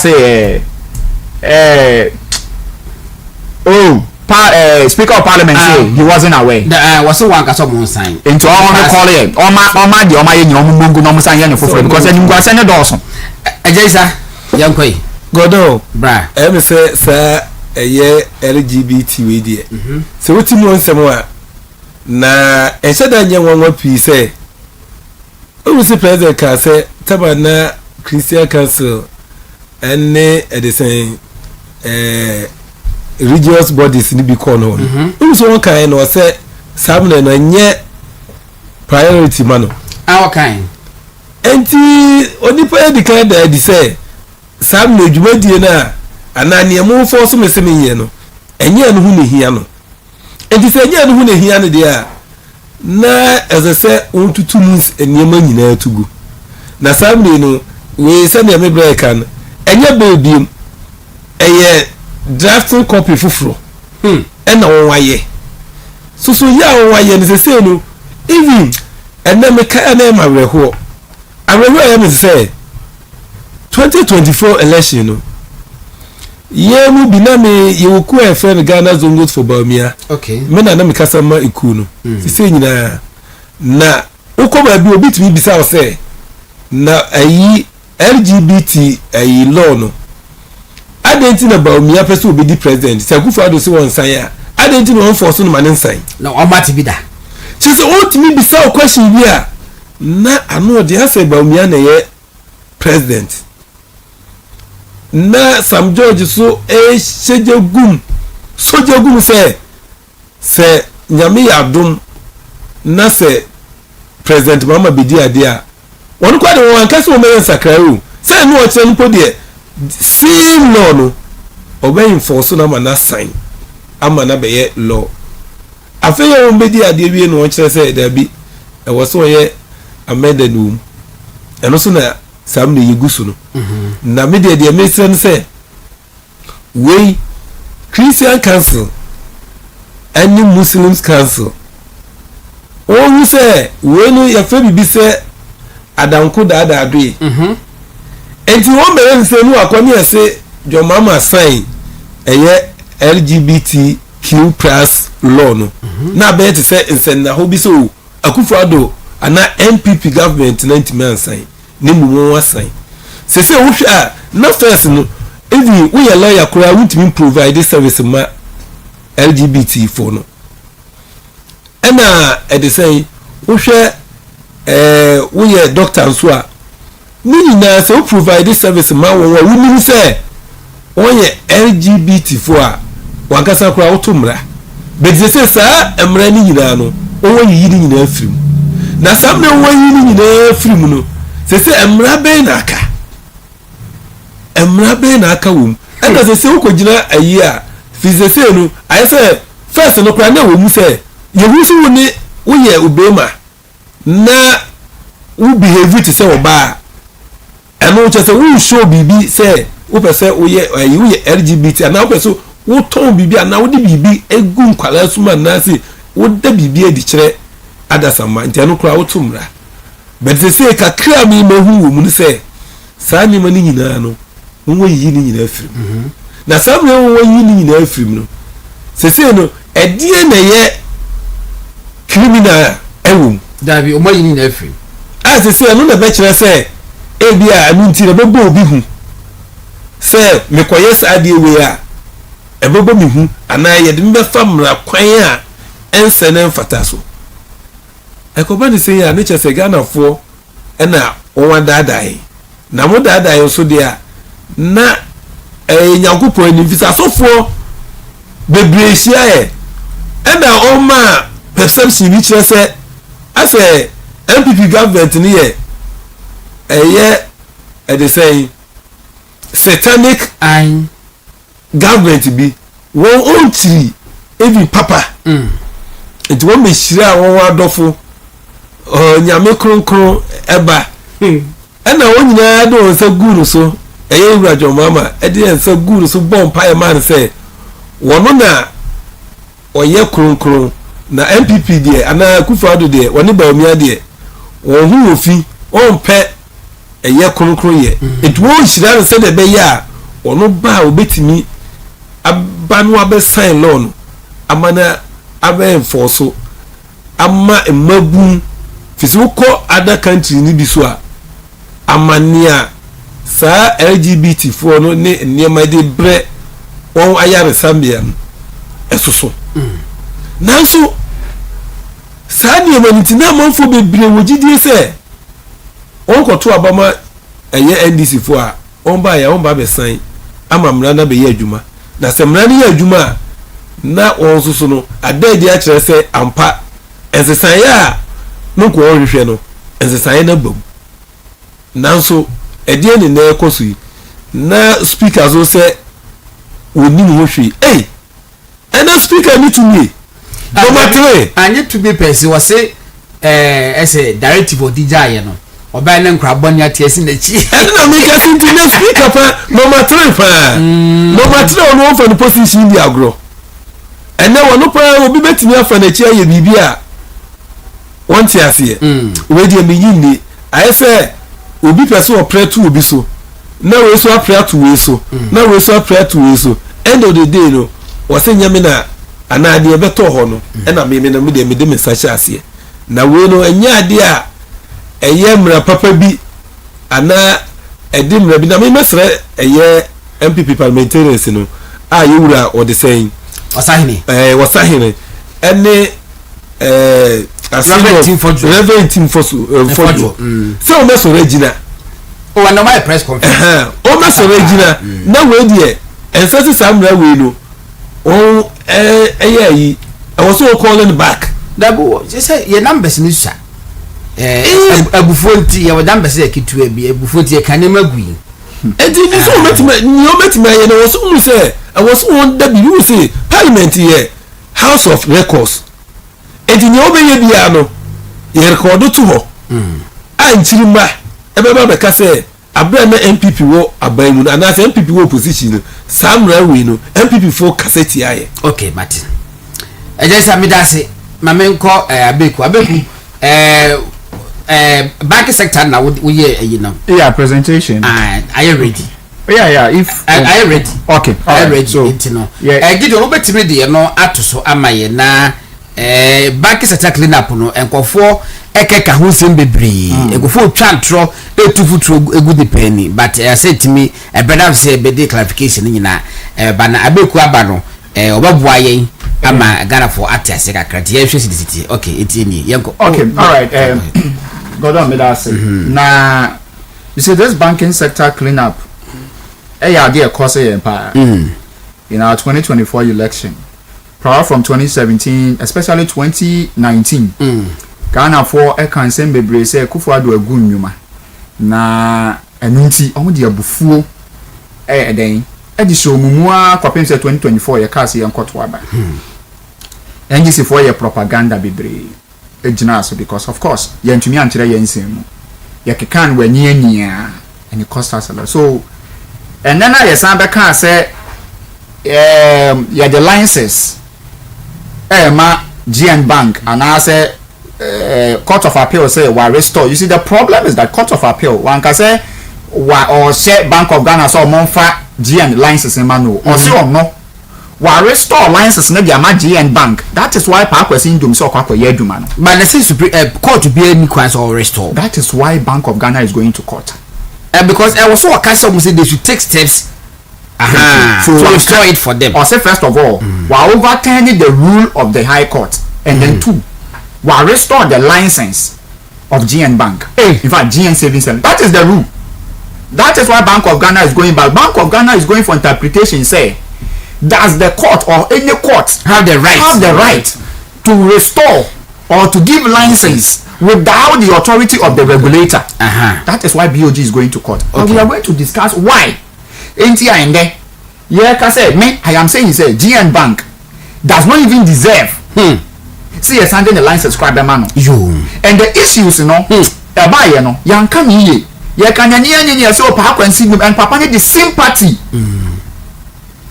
[SPEAKER 3] say Speaker of Parliament say he wasn't aware.
[SPEAKER 1] Was so one case of sign.
[SPEAKER 3] Into all the call it. All my mungu no sign any for because any go send it also.
[SPEAKER 1] Ejesa yankoi.
[SPEAKER 2] Godo.
[SPEAKER 1] Bra.
[SPEAKER 2] Em say sir LGBT we there. So what you want some na ensada nya nwanwa pi say o si president ka say tabana Christian Council ene edesen religious bodies ni bi call no. So one kind no say sam na nye priority mano.
[SPEAKER 1] Our kind.
[SPEAKER 2] Enti onipa e declare that di say sam na dwumadie na anani emu force me se me ye no enye no hu ne hia no enti se enye no hu ne hia no dia na ezese ontutu mu enema nyina atugu na samle no we se na me break kan enye beebiem eye drafting copy fufuro na won waye so ya won waye ne se no even ena me ka na ma reho areho ya me se 2024 election no ye mu biname ye woku e friend Ghana Zongo for Bamia.
[SPEAKER 1] Okay.
[SPEAKER 2] Me na me kasama iku no. Se nyina na ukoma bi obi tumi bisa o se na ayi LGBT ayi law no. Adenti na Bamia person obi di president. Se Akufo Addo se won san ya. Adenti no force no manen san.
[SPEAKER 1] Na o mati bi da.
[SPEAKER 2] Se o tumi bisa o question bi a na ano de ase Bamia na ye president. Na Sam George so shejegum sojegum se nyame yadum na se president mama bedi ade a won kwa de won kase o meyen sakra o se no o chen po de si law no obey force na ma na sign ama na be ye law afeye won bedi ade wie no o kire se da bi e wo so ye amended no eno so na sam ne yigusu no na me de me say we Christian Council and Muslims Council o say we no ya fa bibi say adanko da adwe enti won be say no akoni ese jo mama sign eye LGBTQ+ law no na be te say insen na ho bi so Akufo Addo ana NPP government 90 man sign ni mu won sign se wo hwa na first no if we are lawyer kura won't provide this service ma LGBT for no ena e dey say wo hwa we are doctor so a ni na se wo provide this service ma won wa woni say won ye LGBT for a wankasa kura wo to mra but they say sa emra ni nyina no won yi ni nyina afrim na sam na won yi ni nyina afrim no se emra be na aka wom enda se ukogina ayi a fizese no ayi se first no kra na wo mu se ye hu so woni wo ye obema na wo behave to say oba eno che se wo show bibi se wo pese wo ye ayi wo ye LGBT na wo pese wo ton bibi na wo de bibi egu nkwala suma na se wo de bibi edi kire adasama nteno kra wo tumra but they say kakra mi mahu wo mu se sa ni mani nyina no wo yi ni nyina afrim na sa me wo yi ni nyina afrim no se se no edie na ye criminal ewum
[SPEAKER 1] dabi o ma yi ni nyina afrim
[SPEAKER 2] a se se no na be kire se e bia anu nti na bebo obi hu se me koye sa de we a e bebo mi hu ana ye de me fa mra kwan a ense na mfata so ekoba ni se ya ne che se Ghana fo na won daadai na mo daadai so dia na nyankopon ni visa so fo bebrehia na o ma perception ni kire se ase MPP government ni ye they say satanic
[SPEAKER 1] and
[SPEAKER 2] government be one own tree even papa it won't be shira one wonderful nyame kronkron eba and na won nyina do so guru so eye wurajo mama e dey so guru so bomb pie man say wono na oye kronkron na MPP de ana Akufo-Addo de woni ba omia de won hu ofi on pe eye kronkron ye it won shira se de be ya wono ba obetimi abanu abe sign law no amana abe enforce ama emabun fisi ko other country ni bi so a amania sa LGBT for no ne niema de bre won ayare sambia esoso nanso sa niema ni tina manfo bebre wogidie se on ko to abama eye NDC for a on ba be sign ama mra na be ye adwuma na se mra ni ye adwuma na on soso no adade a kire se ampa ensesan ya no ko hwehwe no ensesan na bam nanso edie ni na ekoso yi na speaker so se oni ni hwehwe and the speaker need to me number 3
[SPEAKER 1] anye to be person was say as directive odija ye no oba na nkraboni atiesi na chi
[SPEAKER 2] na me ka sinti na speaker pa number 3 pa number 3 on one for the position di agro ene wono pa obi betimi afa na chi aye bibia won ti ase we di me yini aye say obi person opera to obi so na we so opera to we so na we so opera to we so end of the day no wase nyame na ana de beto ho no na me na me de me sacha ase na we no enya ade a eye mra papa bi ana edi mra bi na me mesre eye MPP parliamentarians no a yewura o de saying wasahine ene Reverend Team Fosu so me so regina
[SPEAKER 1] o na my press conference
[SPEAKER 2] o me so regina na we die ensase samra we no o yi I was so calling back
[SPEAKER 1] that go just say your numbers ni sha abufonti ya numbers e kitu bi abufonti e kanema gui
[SPEAKER 2] enti ni so metima ye no so mu say I was on that you say parliament here house of records enti ni obeye bia no ye record to ho anchirima ebeba be ka say abra na MPP wo aban mu na say MPP wo position samra we no MPP for cassette aye
[SPEAKER 1] okay Martin ejesa mi dase mamenko abeku bank sector na we you know
[SPEAKER 3] presentation
[SPEAKER 1] are you ready
[SPEAKER 3] if
[SPEAKER 1] are you ready
[SPEAKER 3] okay
[SPEAKER 1] are you ready
[SPEAKER 3] so
[SPEAKER 1] gido no betimi de no atoso amaye na bank sector clean up no enkofo ekeka ho sem bebre egofo twantro etufutro egu de penny but I said to me brother say be the clarification nyina bana abeku aba no obaboa yen ama Ghana for atiase kakra ye hwe city okay etini yenko
[SPEAKER 3] okay all right God on me that say na you see this banking sector clean up ya dey cause empire in our 2024 election prior from 2017 especially 2019 Ghana for e kan sem bebre say Akufo-Addo agu nnwuma na enunti omo de abufuo eden edi so mumua kwapem say 2024 ye case ye nkoto aba NGC for ye propaganda bebre ejina so because of course ye ntumi ankyere ye nsem ye kekan wani ania and it cost us a lot so and then I san be kan say ye the licenses ma GN Bank and I say Court of Appeal say why restore. You see the problem is that Court of Appeal one can say why or share Bank of Ghana so monfa GN license in manu or say or no why restore license na dia ma GN Bank. That is why pa kwesi ndum so kwa ye aduma no.
[SPEAKER 1] But let's say court to be any kwans or restore.
[SPEAKER 3] That is why Bank of Ghana is going to court.
[SPEAKER 1] Because I was so a case say they should take steps to restore it for them.
[SPEAKER 3] Or say first of all, while overturning the rule of the High Court and then two will restore the license of GN Bank. In fact, GN Savings Center. That is the rule. That is why Bank of Ghana is going back. Bank of Ghana is going for interpretation. Say, does the court or any court
[SPEAKER 1] have the right
[SPEAKER 3] to restore or to give license without the authority of the regulator.
[SPEAKER 1] That
[SPEAKER 3] is why BOG is going to court. But we are going to discuss why. Ain't here and there. Yeah, I am saying GN Bank does not even deserve. See, you're sending the line subscriber man. And the issues, yanka me. You can so Papa and Papa need the sympathy.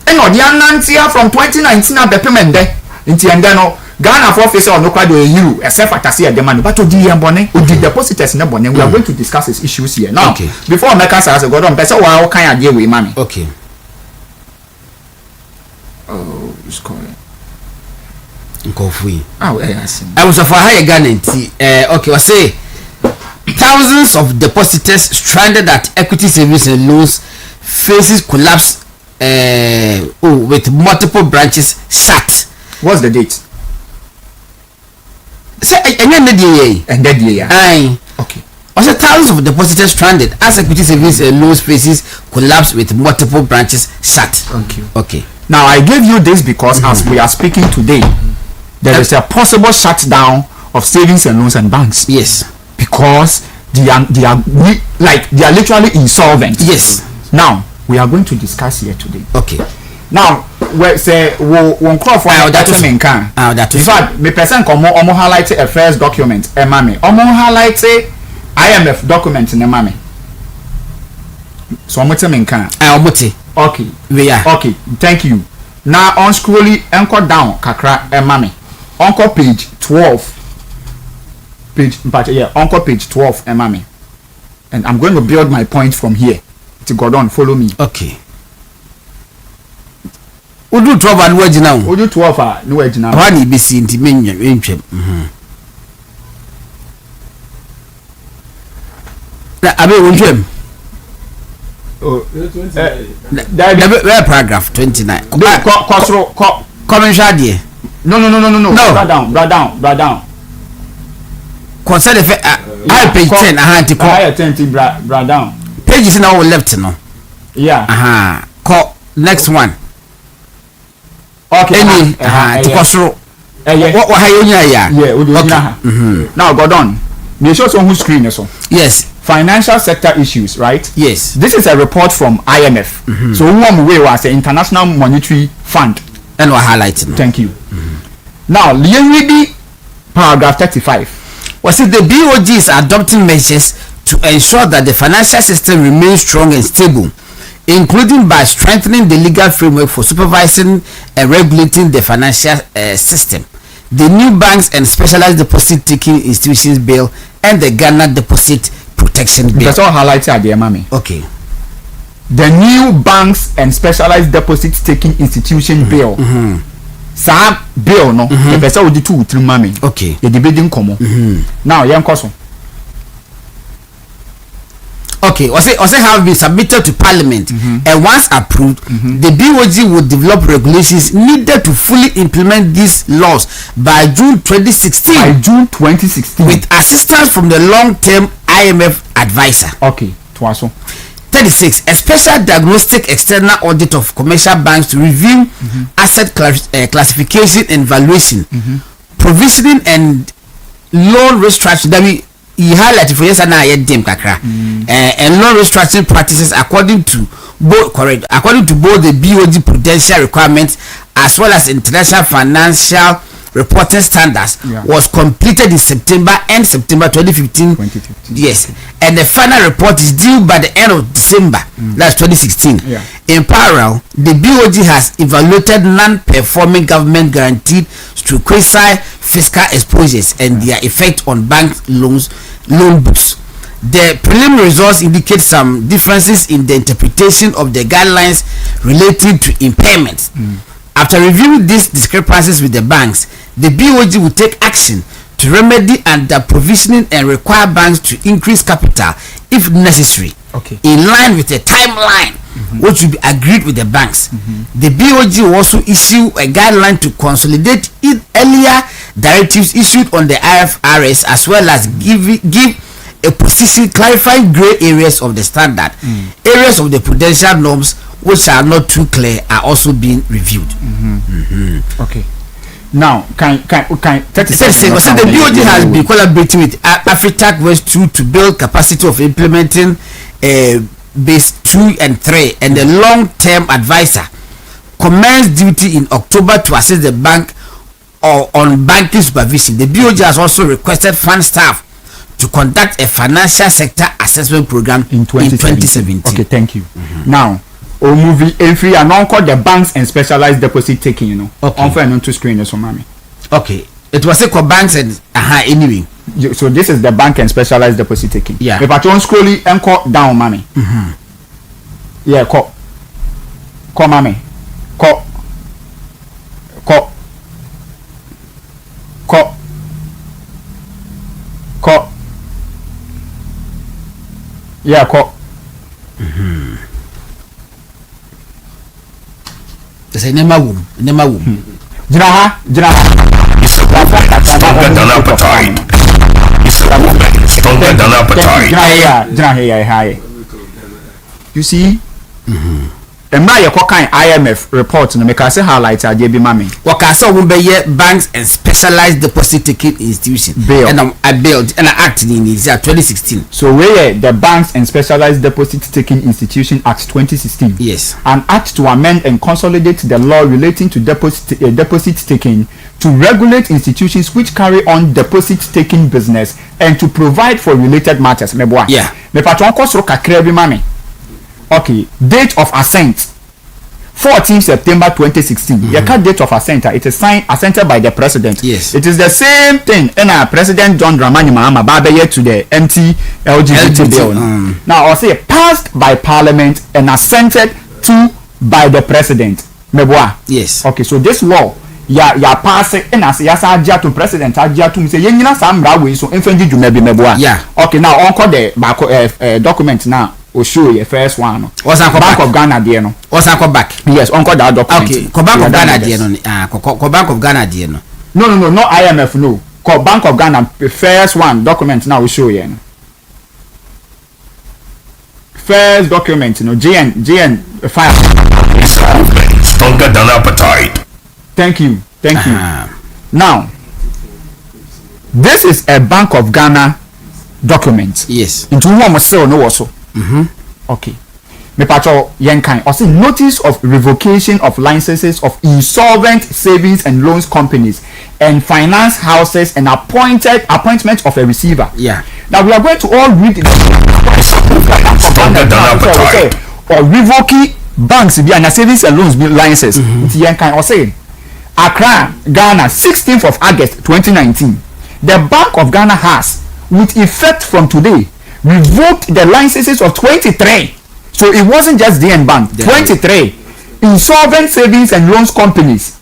[SPEAKER 3] And no, the from 2019 at the payment there. Ghana for face or no quite you except for Tassia the man, but to the depositors in the bonnet. We are going to discuss these issues here. Now, before I make us as a god on better, what kind of deal with mommy?
[SPEAKER 1] Okay.
[SPEAKER 3] Oh, it's calling.
[SPEAKER 1] I was of a higher Ghana. Okay, I say thousands of depositors stranded at Equity Savings and Loans faces collapse with multiple branches shut.
[SPEAKER 3] What's the date?
[SPEAKER 1] Say and
[SPEAKER 3] okay.
[SPEAKER 1] Also, thousands of depositors stranded as Equity Savings and Loans faces collapse with multiple branches shut.
[SPEAKER 3] Thank you.
[SPEAKER 1] Okay.
[SPEAKER 3] Now I gave you this because as we are speaking today, there is a possible shutdown of savings and loans and banks.
[SPEAKER 1] Yes.
[SPEAKER 3] Because they are literally insolvent.
[SPEAKER 1] Yes.
[SPEAKER 3] Now we are going to discuss here today.
[SPEAKER 1] Okay.
[SPEAKER 3] Now we say one call for that in fact me person come omo highlight a first document mame omo highlight IMF document in mame so omo in can okay
[SPEAKER 1] we are
[SPEAKER 3] okay thank you now on scrolly anchor down kakra mame onko page 12 onko page 12 mame and I'm going to build my point from here to go on follow me.
[SPEAKER 1] Okay. Odu 12 and word now.
[SPEAKER 3] Odu 12 no word now.
[SPEAKER 1] Wani be seen to mention entwem. Na abe wonjwem.
[SPEAKER 3] Oh,
[SPEAKER 1] that paragraph 29. Come shade.
[SPEAKER 3] No. Bra down.
[SPEAKER 1] Concern the I page 10
[SPEAKER 3] I 10 bra down.
[SPEAKER 1] Page is now left no.
[SPEAKER 3] Yeah.
[SPEAKER 1] Next one.
[SPEAKER 3] Okay.
[SPEAKER 1] To Kosro. What
[SPEAKER 3] now go on. Me show some who screen so.
[SPEAKER 1] Yes.
[SPEAKER 3] Financial sector issues, right?
[SPEAKER 1] Yes.
[SPEAKER 3] This is a report from IMF. So one way was the International Monetary Fund.
[SPEAKER 1] And we highlight.
[SPEAKER 3] Thank you. Now, read paragraph 35.
[SPEAKER 1] Was it the BOG is adopting measures to ensure that the financial system remains strong and stable, including by strengthening the legal framework for supervising and regulating the financial system, the new banks and specialized deposit taking institutions bill, and the Ghana deposit protection bill.
[SPEAKER 3] That's all highlighted there, mommy.
[SPEAKER 1] Okay.
[SPEAKER 3] The new banks and specialized deposit taking institution bill. Sa bill no. The person would do 2-3 mommy.
[SPEAKER 1] Okay.
[SPEAKER 3] The debating come. Now, young cousin.
[SPEAKER 1] Okay, also have been submitted to Parliament, and once approved, the BOG will develop regulations needed to fully implement these laws by June 2016.
[SPEAKER 3] By June 2016,
[SPEAKER 1] with assistance from the long-term IMF advisor.
[SPEAKER 3] Okay, twaso.
[SPEAKER 1] 36. A special diagnostic external audit of commercial banks to review asset classification and valuation, provisioning and loan restructuring. That we highlight for yes and I dem kakra and loan restructuring practices according to both the BOG prudential requirements as well as international financial reporting standards was completed in September 2015. Yes, and the final report is due by the end of December. That's 2016. In parallel, the BOG has evaluated non-performing government guaranteed through quasi fiscal exposures and their effect on bank loan books. The preliminary results indicate some differences in the interpretation of the guidelines related to impairments. After reviewing these discrepancies with the banks, the BOG will take action to remedy under provisioning and require banks to increase capital if necessary, in line with a timeline which will be agreed with the banks. The BOG will also issue a guideline to consolidate earlier directives issued on the IFRS, as well as give a position clarifying gray areas of the standard. Areas of the prudential norms which are not too clear are also being reviewed.
[SPEAKER 3] Okay. Now, can 30 seconds.
[SPEAKER 1] So the BOG has been collaborating with Afritac West 2 to build capacity of implementing base 2 and 3, and the long-term advisor commenced duty in October to assist the bank on banking supervision. The BOG has also requested fund staff to conduct a financial sector assessment program in 2017.
[SPEAKER 3] Okay, thank you. Now, movie free and called the banks and specialized deposit taking, you know.
[SPEAKER 1] Okay.
[SPEAKER 3] On for to screen so mommy.
[SPEAKER 1] Okay. It was a banks and anyway.
[SPEAKER 3] So this is the bank and specialized deposit taking.
[SPEAKER 1] Yeah.
[SPEAKER 3] If I don't scroll and call down mommy. Yeah, call mommy. Call. Yeah, call.
[SPEAKER 1] Say never womb.
[SPEAKER 3] Jina.
[SPEAKER 4] It's a movement stronger than appetite. It's a movement stronger than appetite.
[SPEAKER 3] Jina. You see? Emma ye kokan IMF report no make us highlight aje bi mame.
[SPEAKER 1] Wakasa wo be ye banks and specialized deposit taking institution. And I built and I act in 2016.
[SPEAKER 3] So where the Banks and Specialized Deposit Taking Institution Act 2016.
[SPEAKER 1] Yes.
[SPEAKER 3] An act to amend and consolidate the law relating to deposit taking to regulate institutions which carry on deposit taking business and to provide for related matters. Meboa.
[SPEAKER 1] Yeah.
[SPEAKER 3] Me patron koso kakra bi mame. Okay, date of assent 14 September 2016. The date of assent, it is signed assented by the president.
[SPEAKER 1] Yes.
[SPEAKER 3] It is the same thing in our President John Dramani Mahama Babaye to the LGBT bill. Now I'll say passed by parliament and assented to by the president. Meboa.
[SPEAKER 1] Yes.
[SPEAKER 3] Okay, so this law ya pass it and as ya sa to president ajia to say yenyina sa mra we so enfendi dwuma bi meboa.
[SPEAKER 1] Yeah.
[SPEAKER 3] Okay, now onko the document now. Or show your first one.
[SPEAKER 1] What's that
[SPEAKER 3] Bank of Ghana dear no?
[SPEAKER 1] What's that back?
[SPEAKER 3] Yes, uncle that document.
[SPEAKER 1] Okay, Bank of Ghana dear no. Bank of Ghana dear no.
[SPEAKER 3] No, not IMF no. Bank of Ghana first one document now we show you. First document, you know, GN file.
[SPEAKER 4] It's a movement stronger than appetite.
[SPEAKER 3] Thank you. Now, this is a Bank of Ghana document.
[SPEAKER 1] Yes.
[SPEAKER 3] Into one must say no also. Okay. Me pacho yenkan or say notice of revocation of licenses of insolvent savings and loans companies and finance houses and appointment of a receiver.
[SPEAKER 1] Yeah.
[SPEAKER 3] Now we are going to all read or revoking banks be and savings and loans licenses. Yenkan or say Accra, Ghana, 16th of August 2019. The Bank of Ghana has, with effect from today, revoked the licenses of 23. So it wasn't just DN Bank. 23 insolvent savings and loans companies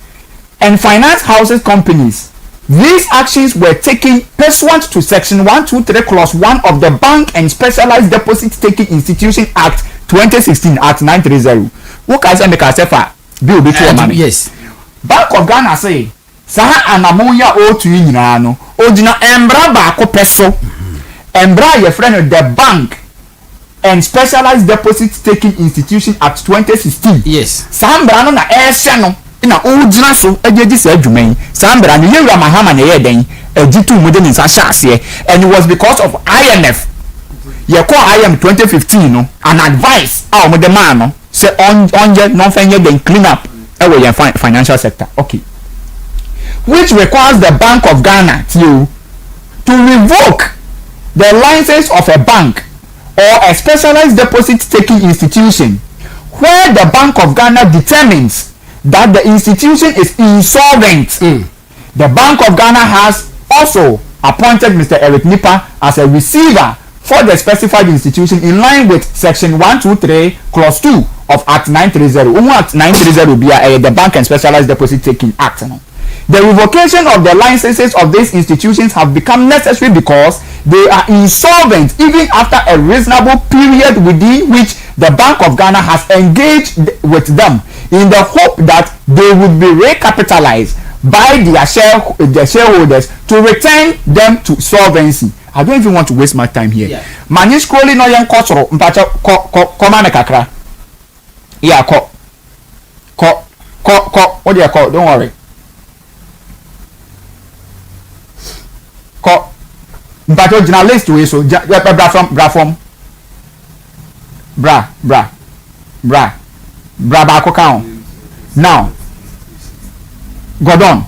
[SPEAKER 3] and finance houses companies. These actions were taken pursuant to Section 123 Clause 1 of the Bank and Specialized Deposit Taking Institution Act 2016 Act 930. Who can say make a sefa bill be to money?
[SPEAKER 1] Yes.
[SPEAKER 3] Bank of Ghana say saha anamonya o tu nyina no odina embra ba ko peso. Embra your friend the Bank and Specialized Deposit Taking Institution Act 2016.
[SPEAKER 1] Yes.
[SPEAKER 3] Sambra no na ehye no na odina so agyeji se adwuman. Sambra no yewura mahama na ye den agitu mu de nsa hyase and it was because of IMF. Ye call IM 2015 no an advice a mo de man no say onje no fanye den clean up e we your financial sector. Okay. Which requires the Bank of Ghana to revoke the license of a bank or a specialized deposit taking institution where the Bank of Ghana determines that the institution is insolvent. The Bank of Ghana has also appointed Mr. Eric Nipa as a receiver for the specified institution in line with Section 123 Clause 2 of Act 930. Act 930 be the Bank and Specialized Deposit Taking Act. The revocation of the licenses of these institutions have become necessary because they are insolvent even after a reasonable period within which the Bank of Ghana has engaged with them in the hope that they would be recapitalized by their shareholders to return them to solvency. I don't even want to waste my time here.
[SPEAKER 1] Yeah.
[SPEAKER 3] Mani scrolling no yan kosoro mpacha koma me kakra. Yeah, ko. What do you call? Don't worry. ko but original list we so bra from bra ba ko count now Gordon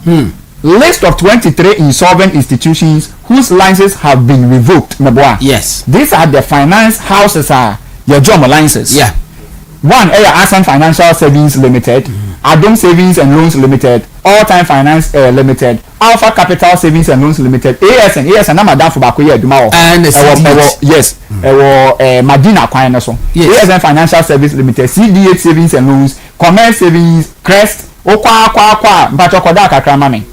[SPEAKER 3] list of 23 insolvent institutions whose licenses have been revoked.
[SPEAKER 1] Yes.
[SPEAKER 3] These are the finance houses your job licenses.
[SPEAKER 1] Yeah.
[SPEAKER 3] One, Ascent Financial Savings Limited, Adom Savings and Loans Limited, All Time Finance Limited, Alpha Capital Savings and Loans Limited, ASN, I'm madam for Bakoye Dumao.
[SPEAKER 1] And
[SPEAKER 3] yes, Madina Kwanaso. ASN Financial Service Limited, CDH Savings and Loans, Commerce Savings, Crest, Okwa, Bachokoda Kakramani.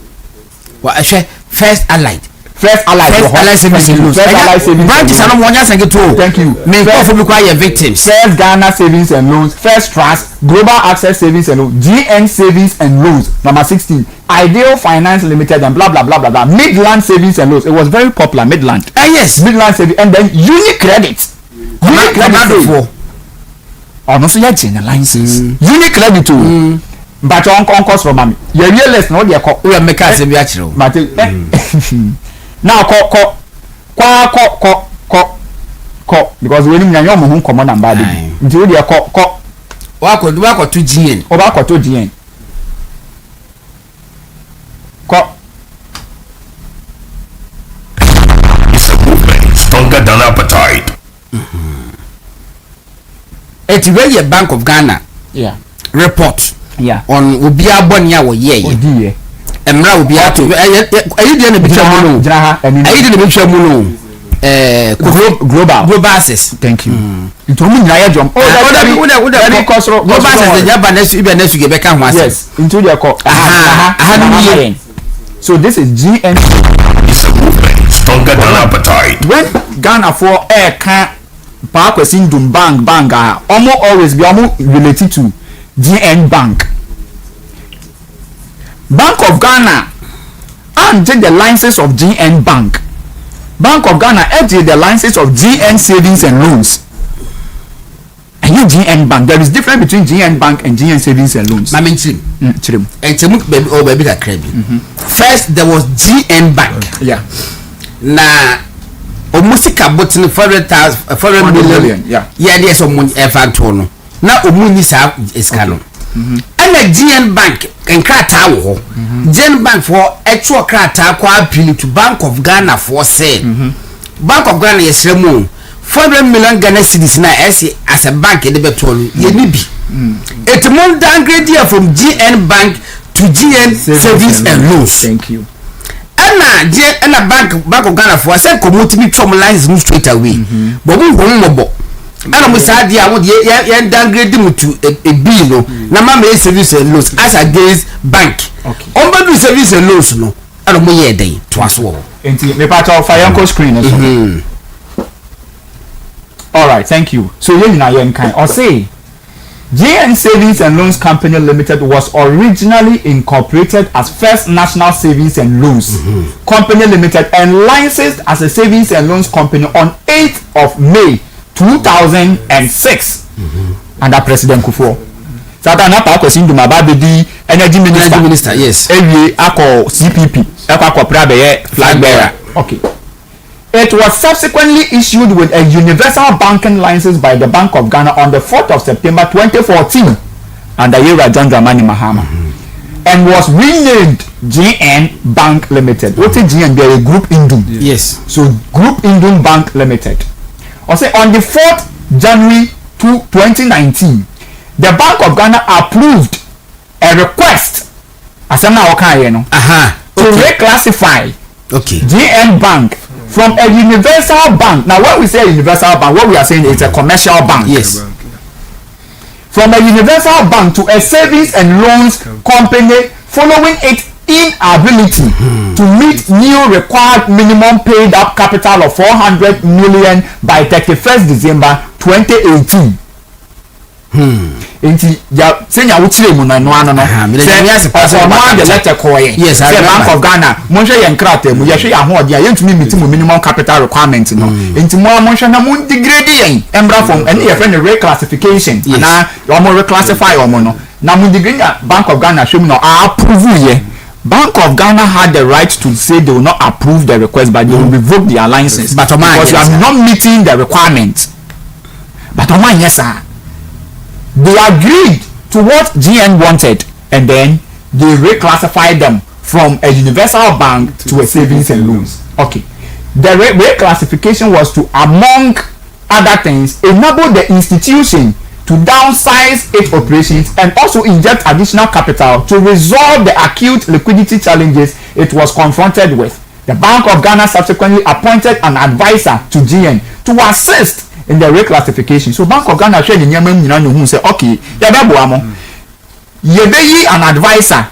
[SPEAKER 1] Well, First Allied.
[SPEAKER 3] First Allied
[SPEAKER 1] Savings and Loans. Branches are not one year ago too.
[SPEAKER 3] Thank you.
[SPEAKER 1] May go for require victims.
[SPEAKER 3] First Ghana Savings and Loans, First Trust, Global Access Savings and Loans, GN Savings and Loans, number 16, Ideal Finance Limited and blah blah blah blah blah. Midland Savings and Loans. It was very popular. Midland.
[SPEAKER 1] Yes.
[SPEAKER 3] Midland Savings and then Unicredit. Unicredit for. Oh no, so you have license. Unicredit too. But on cost for mommy. Your real list no dey call.
[SPEAKER 1] We are making a actual.
[SPEAKER 3] Now ko because we need your mo common and bad. Nti we dey ko
[SPEAKER 1] wa ko to GN.
[SPEAKER 3] O ba ko to GN. Ko
[SPEAKER 4] It's a movement stronger than appetite.
[SPEAKER 1] It's really Bank of Ghana.
[SPEAKER 3] Yeah.
[SPEAKER 1] Report.
[SPEAKER 3] Yeah.
[SPEAKER 1] On Ubia Bonia wo ye.
[SPEAKER 3] Odi
[SPEAKER 1] Emra Ubia to ayi dey na picture mu no. Ayi dey na picture mu no. Global access.
[SPEAKER 3] Thank you. Into mu nyaya jom.
[SPEAKER 1] That Global access the Jaba next ibe next ge beka ho ase.
[SPEAKER 3] Yes, into the call. So this is GN.
[SPEAKER 4] It's a movement stronger than appetite.
[SPEAKER 3] When Ghana for air can pa question dum bang almost always be almost related to GN Bank. Bank of Ghana and take the license of GN Bank. Bank of Ghana take the license of GN Savings and Loans. And you GN Bank, there is difference between GN Bank and GN Savings and Loans.
[SPEAKER 1] Mama Chim. Baby that crazy. First there was GN Bank.
[SPEAKER 3] Yeah.
[SPEAKER 1] Na omusika botini 400 million.
[SPEAKER 3] Yeah.
[SPEAKER 1] Yeah, there's some efanto no. Na omuni sa iskalo. And the GN Bank and krata wo. GN Bank for actual krata kwa appeal to Bank of Ghana for sale. Bank of Ghana yesremu 400 million Ghana cedis na as a bank in the betolu ye ni bi. It mon downgrade here from GN Bank to GN Savings and Loans.
[SPEAKER 3] Thank you.
[SPEAKER 1] And a bank of Ghana for say commodity from license straight away. But we won't and I'm sad I would downgrade them to a bill no mama service and loans as against bank.
[SPEAKER 3] Okay.
[SPEAKER 1] On do service and loans no. I don't know day twice war.
[SPEAKER 3] Into the part of fire screen. All right, thank you. So you know you can or say GN Savings and Loans Company Limited was originally incorporated as First National Savings and Loans Company Limited and licensed as a savings and loans company on 8th of May 2006 under President Kufuor. Sata na pa question do mababedi energy minister.
[SPEAKER 1] Yes.
[SPEAKER 3] Ewie akọ CPP akọ prabe flag bearer. Okay. It was subsequently issued with a universal banking license by the Bank of Ghana on the 4th of September 2014 under Yera John Dramani Mahama and was renamed GN Bank Limited. What is GN? They are a group Indum.
[SPEAKER 1] Yes.
[SPEAKER 3] So Group Indum Bank Limited. I say on the 4th January 2019, the Bank of Ghana approved a request to reclassify GN Bank from a universal bank. Now when we say universal bank, what we are saying is a commercial bank.
[SPEAKER 1] Yes.
[SPEAKER 3] From a universal bank to a savings and loans company following its inability to meet new required minimum paid up capital of 400 million by 31st December 2018. Enti ya senya wutire mu na no ano no say one the letter koye yes the Bank of Ghana monhwe ye nkrata mu ye hwe ya ho de yentumi meet mu minimum capital requirement no enti mo monhwe na mo degrade yen embra from any your friend reclassification na you mo reclassify o mo no na mo degrade Bank of Ghana hwe mu no approve ye Bank of Ghana had the right to say they will not approve the request, but they will revoke their license. But because you are not meeting the requirement. But yes, sir. They agreed to what GN wanted, and then they reclassified them from a universal bank to a savings and loans. Okay. The reclassification was to, among other things, enable the institution to downsize its operations and also inject additional capital to resolve the acute liquidity challenges it was confronted with. The Bank of Ghana subsequently appointed an advisor to GN to assist in the reclassification. So Bank of Ghana said okay, an advisor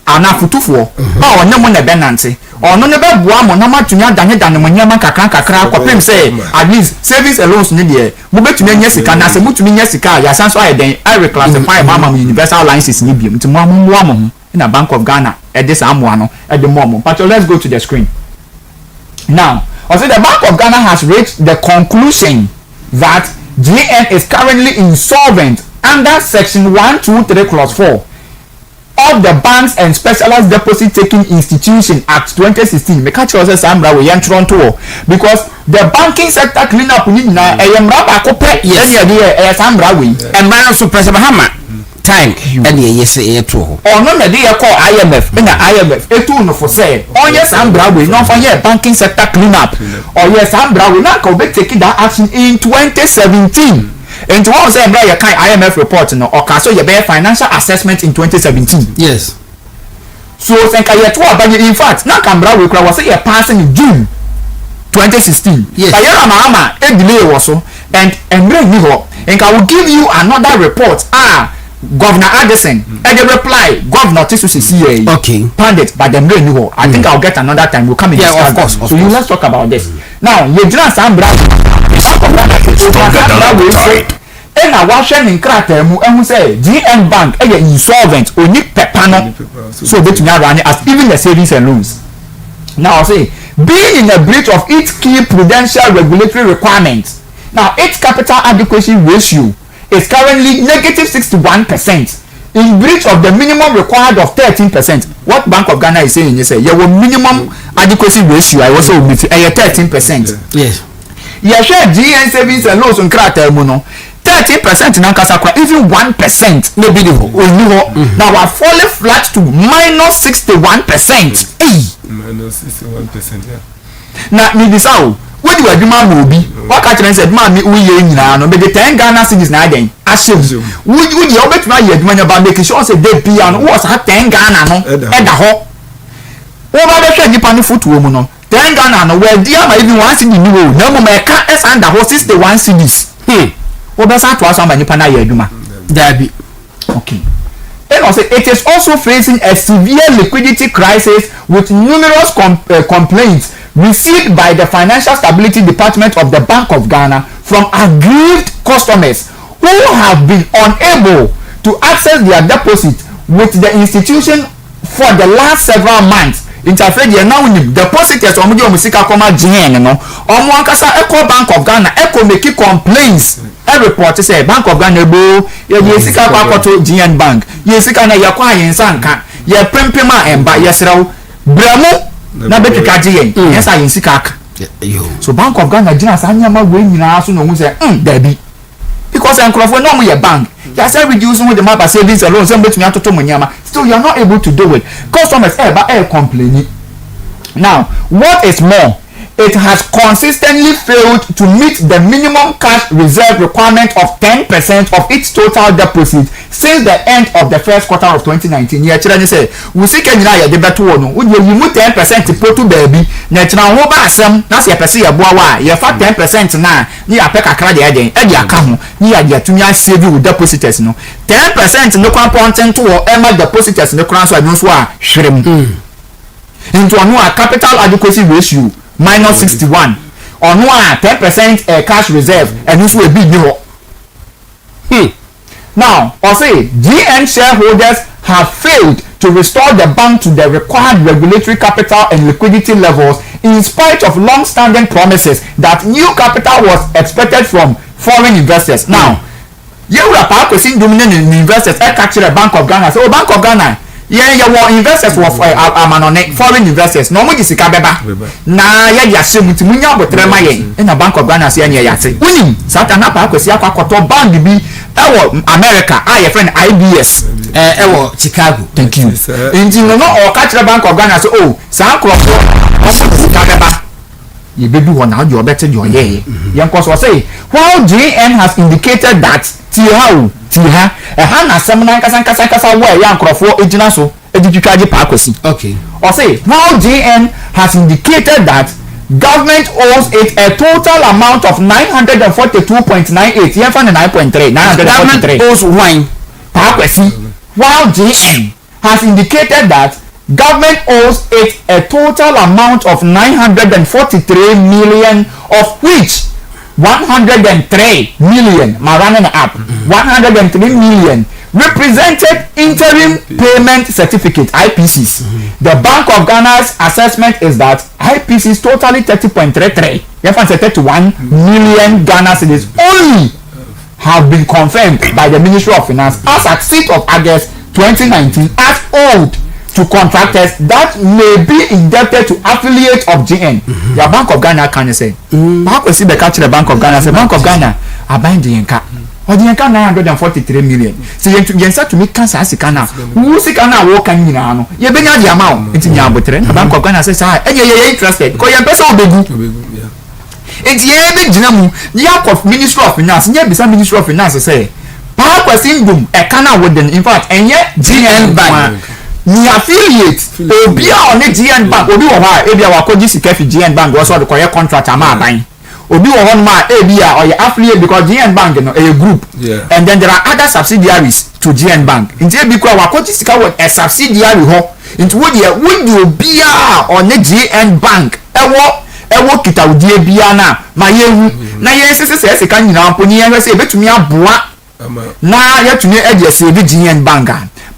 [SPEAKER 3] anafutufuo ba onye mo na benanti ono ne be boa mo na matunya danye dane mo nyama kakra kopem say at least savings and loans ne de mo betumi anya sika na se mutumi nya sika ya sanso ayeden I reclassify mama universal licenses ni biom nti mo amoa mo na Bank of Ghana e de sa amoa no e de mo but let's go to the screen now. Also, the Bank of Ghana has reached the conclusion that GN is currently insolvent under section 123 clause 4 of the Banks and Specialized Deposit Taking Institution Act 2016. Make sure say Sambra we yan Toronto because the banking sector cleanup ni na eyemra ba ko pe yes e Sambra we and man so press Bahama time and yes e to ho ono na dey call IMF na IMF etu no for say on yes Sambra we no for here banking sector cleanup or yes Sambra we na ko be take that action in 2017. And to what say your kind IMF report no or so your financial assessment in 2017.
[SPEAKER 1] Yes.
[SPEAKER 3] So senka ye to abanye in fact na Kambra we was say passing in June 2016.
[SPEAKER 1] Yes.
[SPEAKER 3] But your mama e delay was so and bring me up and I will give you another report. Governor Addison and the reply Governor Tisusi CA.
[SPEAKER 1] Okay.
[SPEAKER 3] Pandit but them bring you I think I'll get another time we'll come in discuss.
[SPEAKER 1] Of course.
[SPEAKER 3] So you let's talk about this. Now you just Sambra and I was sharing in Krater and say GN Bank insolvent or Nick Pepano so that now running as even the savings and loans. Now I say being in a breach of its key prudential regulatory requirements. Now its capital adequacy ratio is currently negative 61% in breach of the minimum required of 13%. What Bank of Ghana is saying is say your minimum adequacy ratio I also admit 13%.
[SPEAKER 1] Yes.
[SPEAKER 3] You share GN savings and loans on Krater Muno 30% na kasakwa even 1% no be now we're falling flat to minus 61%.
[SPEAKER 2] Minus 61%. Yeah.
[SPEAKER 3] Na me disao when you adwuma ma obi waka kire said ma me uye nyina no be the 10 Ghana cedis na den ashem would you obetuma ye adwuma nya ba make sure say dey pia no was 10 Ghana no e da ho wo ba be hwe nipa no foto mu no 10 Ghana no we dia ma even 1 cedi ni wo na mo me ka esa da ho 61 cedis Obesa to asamba nipa na ye adwuma
[SPEAKER 1] dabi.
[SPEAKER 3] Okay. And also it is also facing a severe liquidity crisis with numerous complaints received by the Financial Stability Department of the Bank of Ghana from aggrieved customers who have been unable to access their deposit with the institution for the last several months. Interfere there now with depositors omo musika koma GN no omo ankasa Eco Bank of Ghana eco make complaints. A report say Bank of Ghana bo ye sika kwa kwato GN Bank ye sika na ye kwa yensa nka ye prempema emba ye srew bramu na betwika GN yensa yensika aka so Bank of Ghana gina sa nyama we nyina so no hu say dabi because enkrofo no mo ye bank you say reducing with the map savings alone so betwimi atoto mo nyama still you are not able to do it customers complaining. Now what is more, it has consistently failed to meet the minimum cash reserve requirement of 10% of its total deposit since the end of the first quarter of 2019. Yeah, children say, we see can you get to one. Would you remove 10% to put to baby? Natural hoba some, that's your perceive a boa, you have 10% now. You are peka credit again, and you are come, you are yet to me save you with depositors. No 10% no component to or Emma depositors no crown so I don't swear shrimp into a capital adequacy ratio. Minus 61 or no 10% cash reserve and this will be new. Now, I say GN shareholders have failed to restore the bank to the required regulatory capital and liquidity levels in spite of long-standing promises that new capital was expected from foreign investors. Now, you are part of dominant investors. I capture the Bank of Ghana. So, Bank of Ghana, were investors of amanone foreign investors no mo di sika beba na ye ya se muti munya botre ma ye na Bank of Ghana se anya ya se unim satana pa akwesi akwakoto band bi ewo America ye friend IBS ewo Chicago. Thank you. Inji no o ka kire Bank of Ghana say oh sa akrofo o sika beba ye bedu ho na you better you ye yanko so say while GN has indicated that tiha na semna kasa where yan akrofo ejina so editwaje pa akwesi. Okay. Or say while GN has indicated that government owes it a total amount of 942.98 yen for 9.3 943 owes wine pa akwesi. While GN has indicated that government owes it a total amount of 943 million, of which 103 million, running up, 103 million represented interim payment certificate (IPCs). The Bank of Ghana's assessment is that IPCs totally 30.33, 31 million Ghana cedis only have been confirmed by the Ministry of Finance as at 6th of August 2019 as owed to contractors that may be indebted to affiliates of GN. The Bank of Ghana can say, Bank of the Bank of Ghana say, Bank of Ghana abandon the Yenka. Or the Yenka 943 million. So you start to make cancer as a canal. Who is a canal walking in Ano? You bring out the amount. It's in Yabotre. The Bank of Ghana says, and you're interested. Because you're person will be it's big Jinamu, the Ministry of Finance, near beside Ministry of Finance say, Power question boom, a canal with in fact, and yet GN Bank. Ni affiliate obi a on GN Bank obi wo ha ebi a wakoji sika fi GN Bank wo so de koye contract ama ban obi wo hon ma ebi a oye affiliate because GN Bank no a group and then there are other subsidiaries to GN Bank nti ebi kwa wakoji sika with a subsidiary ho nti wo de obi a on GN Bank ewo kita odie bia na ma yehu na ye sese sika nyina amponi ye se betumi aboa na yetumi ese bi GN Bank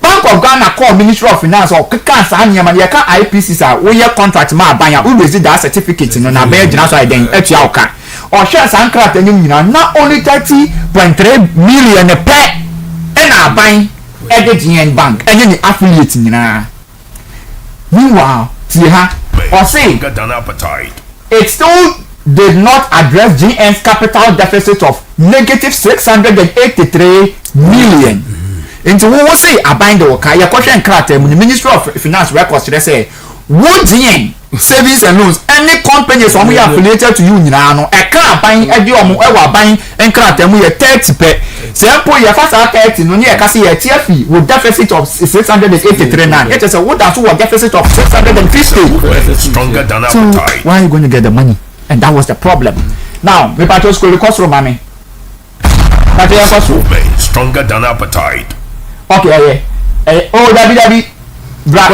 [SPEAKER 3] Bank of Ghana call Ministry of Finance or kaka sa nyama ya ka IPC sa wo ye contract ma aban ya we receive that certificate no na be gina so iden etua oka o share san contract enyim nyina na only 30.3 million per na aban GN Bank enye ni affiliate nyina meanwhile tiha or say it still did not address GN's capital deficit of negative 683 million. Into what we say abind the worker, your question character, the Ministry of Finance records they say, what GN savings and loans, any companies we affiliated to you now, a car buying a deal buying and character we 30 per sample your first 30 no near Cassie a TFE with deficit of 683 now. It is a what that's what deficit of 650
[SPEAKER 4] stronger than
[SPEAKER 3] so why are you going to get the money? And that was the problem. Now, we patrol school cost room, mommy.
[SPEAKER 4] Stronger than appetite.
[SPEAKER 3] Okay, oh, David, bra,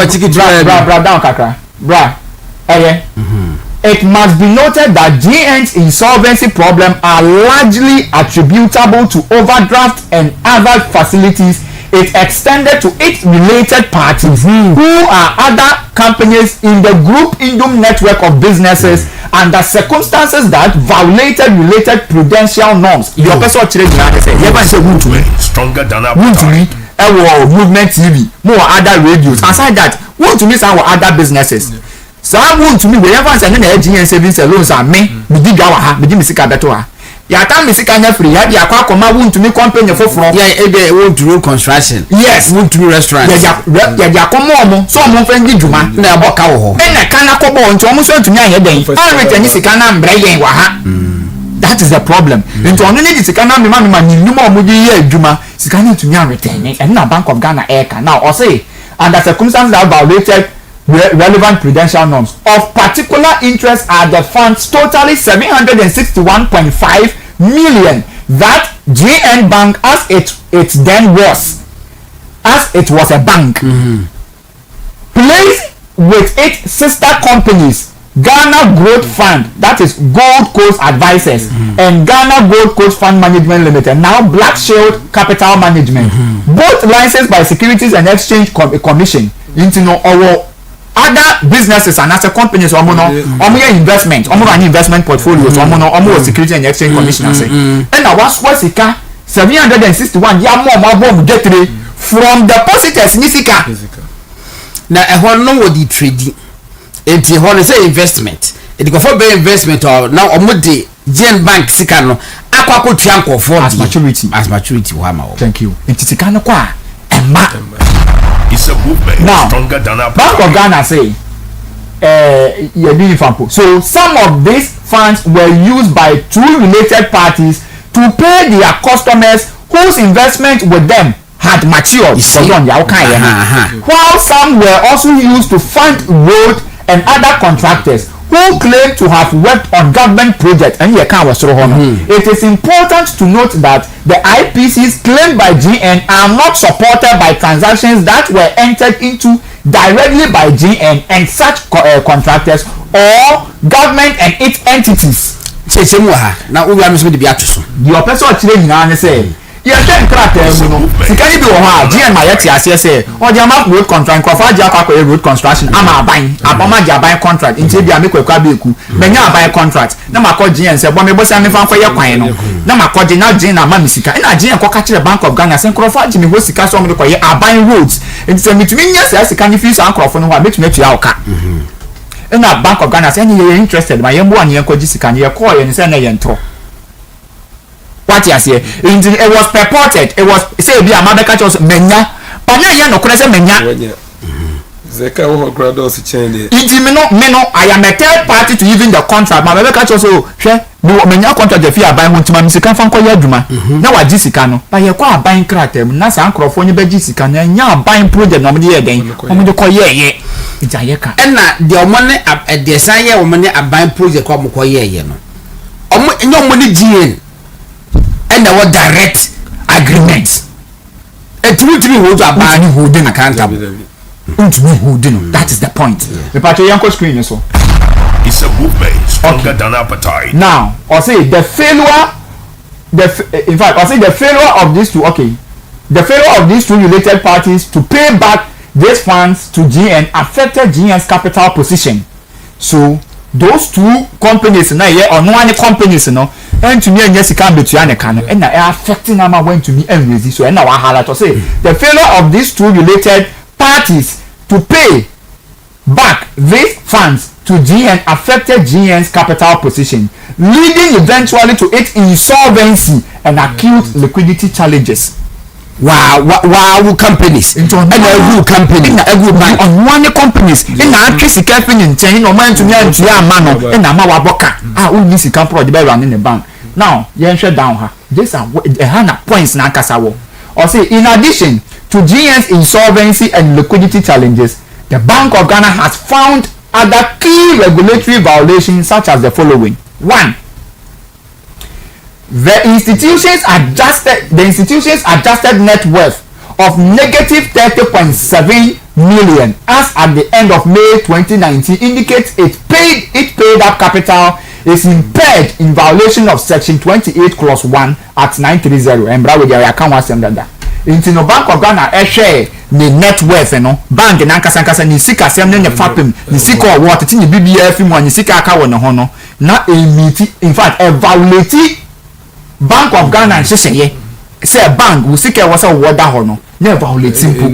[SPEAKER 3] down, kakra, bra, It must be noted that GN's insolvency problem are largely attributable to overdraft and other facilities it extended to its related parties who are other companies in the group Indom network of businesses under circumstances that violated related prudential norms. Your person trade
[SPEAKER 4] stronger than appetite.
[SPEAKER 3] Movement TV, more other radios. Aside that, WONTUMI some other businesses. Some WONTUMI wherever I say na GN savings loans are me di gawa ha, me di misika beto ha. Ya ta misika nya free, ya di akwa koma WONTUMI company foforo.
[SPEAKER 1] Yeah, ebe WONTUMI construction.
[SPEAKER 3] Yes,
[SPEAKER 1] WONTUMI restaurant.
[SPEAKER 3] Ya di akoma omo, so omo fe ndi djuma
[SPEAKER 1] na aboka wo ho.
[SPEAKER 3] Na kana kobo nti omo so ntumi anye den. All return sika na mbre yen wa ha. That is the problem. Nti ono ni sika na me ma ni numa omo di ye adwuma, sika na ntumi return. And na Bank of Ghana eka. Now or say under circumstances that violated relevant prudential norms of particular interest are the funds totally 761.5 million that GN Bank as it then was a bank placed with its sister companies Ghana Growth Fund, that is Gold Coast Advisors, and Ghana Gold Coast Fund Management Limited, now Black Shield Capital Management, both licensed by Securities and Exchange Commission into our other businesses and as a companies investment investment portfolios Security and Exchange Commission and now what's 761 from depositors nisika
[SPEAKER 1] na ehon no wo di trading enti ehon say investment edi go for be investment or now omode Gen Bank sika no akwa kotua nkofo
[SPEAKER 3] as maturity
[SPEAKER 1] wo ama wo.
[SPEAKER 3] Thank you. Enti sika no kwa emma.
[SPEAKER 4] It's a movement
[SPEAKER 3] now,
[SPEAKER 4] stronger than our
[SPEAKER 3] Bank of Ghana say so some of these funds were used by two related parties to pay their customers whose investment with them had matured. While some were also used to fund road and other contractors who claim to have worked on government projects. And it is important to note that the IPCs claimed by GN are not supported by transactions that were entered into directly by GN and such contractors or government and its entities.
[SPEAKER 1] Now we are going to be at
[SPEAKER 3] your person say yes, sikani bi wo ha GN ma yeti ase say o dia ma road contract ko fa dia kwa road construction ama aban aboma dia aban contract nti bia me kwakwa be ku menya aban contract na ma ko GN say bo me bosa me fa kwa ye kwan no na ma ko na GN na ma me sika na GN ko ka kire Bank of Ghana say nkro fa ji me ho sika so me ko ye aban roads nti say mitumi nya say sika ni fi so ankrofo no ha betumi atua oka na Bank of Ghana say you interested ma ye mbo an ye ko ji sika ni ye ko ye ni say na ye ntro. What you say? It was purported. It was say be a mabeka chose menya. Panya ye no say menya.
[SPEAKER 2] Zeka wo grados change.
[SPEAKER 3] Inti me no I am a third party to even the contract. Ma mabeka chose so hwe me menya contract de fi aban ho ntima me sika fa nko ye adwuma. Na wa ji sika no. Ba ye kwa aban kratem na sa ankrofo nyi ba ji sika na nya aban project na mo de ye den. Mo de ko ye ija ye ka.
[SPEAKER 1] Na de omone de san ye omone aban project ko mo ko ye no. Omo enyo mo ni GN and our direct agreement. And to hold a ban holding accountable. That is the point. The party yanko screen so.
[SPEAKER 4] It's a movement stronger than appetite.
[SPEAKER 3] Now, I say the failure of these two. Okay, the failure of these two related parties to pay back these funds to GN affected GN's capital position. So those two companies na ye or no one companies no and to me and Jessica betua ne kan and na affecting am went to me and resist so and na wahala to say the failure of these two related parties to pay back these funds to GN affected GN's capital position, leading eventually to its insolvency and acute liquidity challenges.
[SPEAKER 1] Wow companies and every company every bank
[SPEAKER 3] on one companies in actually sika fin in 10 no man to me and ya man and na ma wa boka we need sika project be run in the bank now you shut down her this are a points na kasa wo or say in addition to GN's insolvency and liquidity challenges, the Bank of Ghana has found other key regulatory violations such as the following. 1. The institution's adjusted net worth of negative 30.7 million as at the end of May 2019 indicates it paid up capital is impaired in violation of section 28 clause 1 at 930 and bra with your account was that. Into no Bank of Ghana share the net worth no bank na nkasa ni sika sem ne fapem ni sika o what tin BBF mu ni sika aka won ho no na emiti in fact evaluate Bank of Ghana say bank we sika was a water ho no na evaluate simple.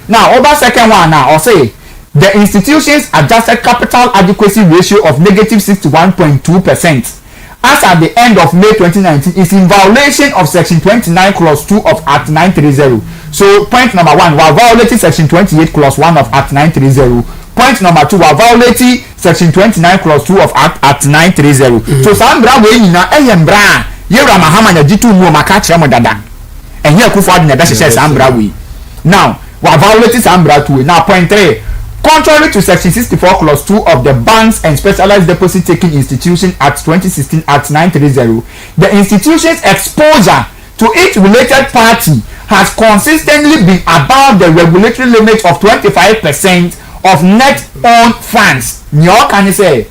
[SPEAKER 3] Now over second one now or say the institution's adjusted capital adequacy ratio of negative 61.2% as at the end of May 2019 is in violation of section 29 clause 2 of Act 930. So point number 1, we are violating section 28 clause 1 of Act 930. Point number 2, we are violating section 29 clause 2 of Act 930. So sambra we ni na eyembra yera mahama na jitu mu maka kire mo dada. Enye akufo ade na be hye sambra we. Now, we are violating sambra 2. Now point 3, contrary to section 64 clause 2 of the Banks and Specialized Deposit Taking Institution Act 2016 Act 930, the institution's exposure to each related party has consistently been above the regulatory limit of 25% of net owned funds. Nyo can you say?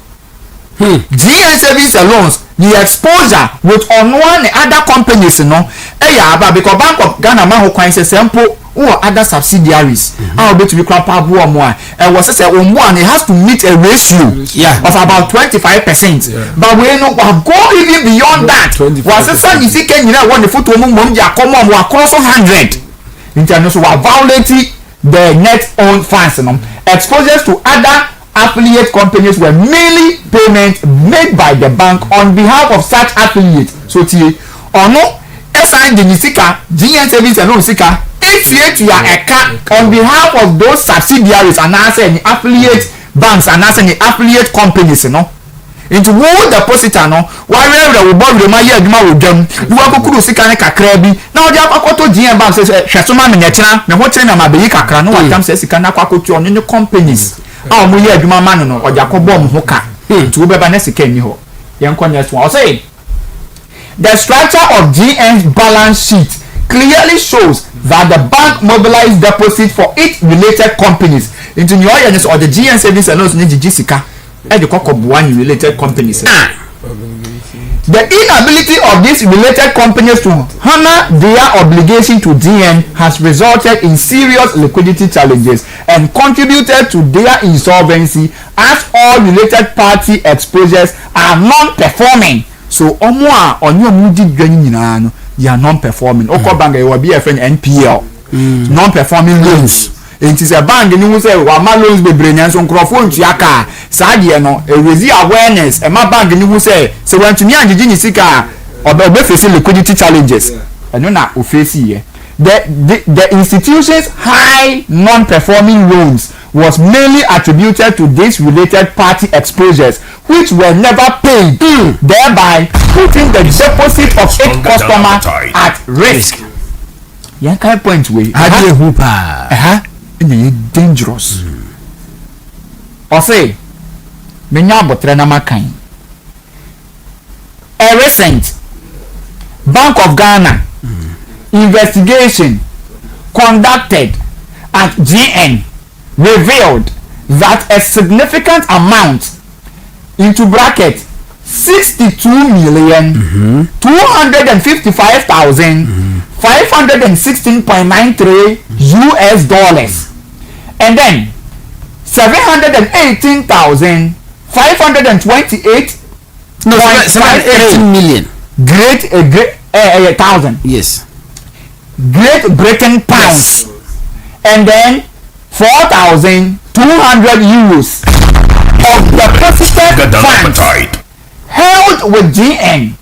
[SPEAKER 3] GN savings and loans, the exposure with on one other companies, because Bank of Ghana man who say simple or other subsidiaries. I'll be to be crap and was say it has to meet a ratio of about 25%. But we no go even beyond that. Was say you see can you want the foot mum ya come on across 100. International violating the net owned funds. Exposures to other affiliate companies were mainly payments made by the bank on behalf of such affiliates. So ono assign the nisika GN savings and sika to your account on behalf of those subsidiaries and any affiliate banks and any affiliate companies, into wo depositor no whatever we borrow the money aduma wo dwam wo akokuru sika ne kakra bi na wo dia akoto GN bank say hwesoma me nyekira me ho kire na mabeyi kakra no watam say sika na akoto on ne companies a mo ye aduma ma no o dia ko bom ho ka to wo beba na sika ni ho yen ko next one say the structure of GN's balance sheet clearly shows that the bank mobilized deposits for its related companies into new orleans or the GN savings and loans ni sika and the one related companies. The inability of these related companies to honor their obligation to GN has resulted in serious liquidity challenges and contributed to their insolvency as all related party exposures are non-performing. So omo on your moody joining no they are non-performing. Oko bank will be a friend NPL non-performing loans. It is a bank ni who say wa ma loans be brain so microphone tuaka saade no e raise awareness e ma bank ni who say so when to me anjiji ni sika obe face liquidity challenges eno na o face here. The institution's high non-performing loans was mainly attributed to these related party exposures which were never paid, thereby putting the deposit of its customer at risk. Yan kind point way dangerous. Or say menya botre na makan. A recent Bank of Ghana investigation conducted at GN revealed that a significant amount into bracket 62,255,516.93 US dollars and then 718,528
[SPEAKER 1] no 718 million
[SPEAKER 3] great thousand
[SPEAKER 1] yes
[SPEAKER 3] Great Britain pounds and then 4,200 euros of deposited funds held with GN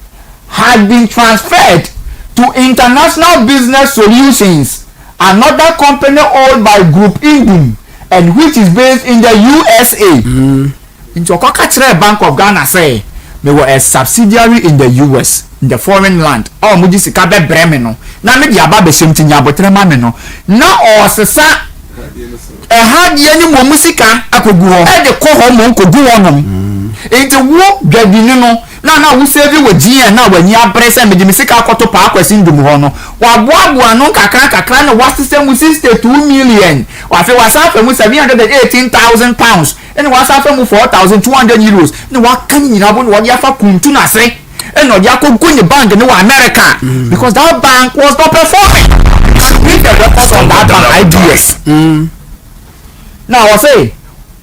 [SPEAKER 3] had been transferred to International Business Solutions, another company owned by Group Indum and which is based in the USA. Into Okakachre Bank of Ghana say they were a subsidiary in the US, in the foreign land. Oh, mudi sika be breme no. Na me dia ba be shemti nya botre ma me no. Na o sesa had any more musika akogu ho. E de ko ho mo nkogu ho no. Enti wo dwadini no na wo save wo GN na wani abrese me de musika akoto pa akwasi ndum ho no. Wa boaboa no kakra na wasese mu 62 million. Wa fe wasafa mu 718,000 pounds. And wasafa mu 4,200 euros. Na wa kan nyina bo no wa dia fa kuntu na se. And no dia ko gunye bank no America because that bank was not performing. Read the records on that bank IBS. Now I say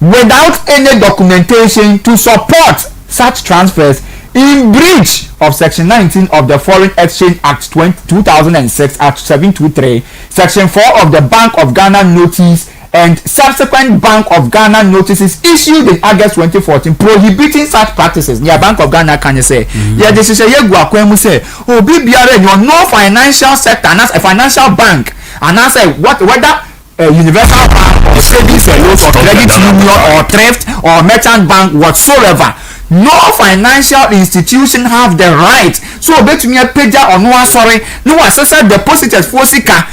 [SPEAKER 3] without any documentation to support such transfers in breach of section 19 of the Foreign Exchange Act 2006 Act 723 section 4 of the Bank of Ghana notice and subsequent Bank of Ghana notices issued in August 2014 prohibiting such practices. Yeah, Bank of Ghana can you say? Yeah, this is a year say, oh, BBRN, you're no financial sector, and as a financial bank, and I say whether universal bank or savings and loans or credit union or thrift or merchant bank whatsoever. No financial institution have the right so bet me a pager or no sorry no assessor depositors for sika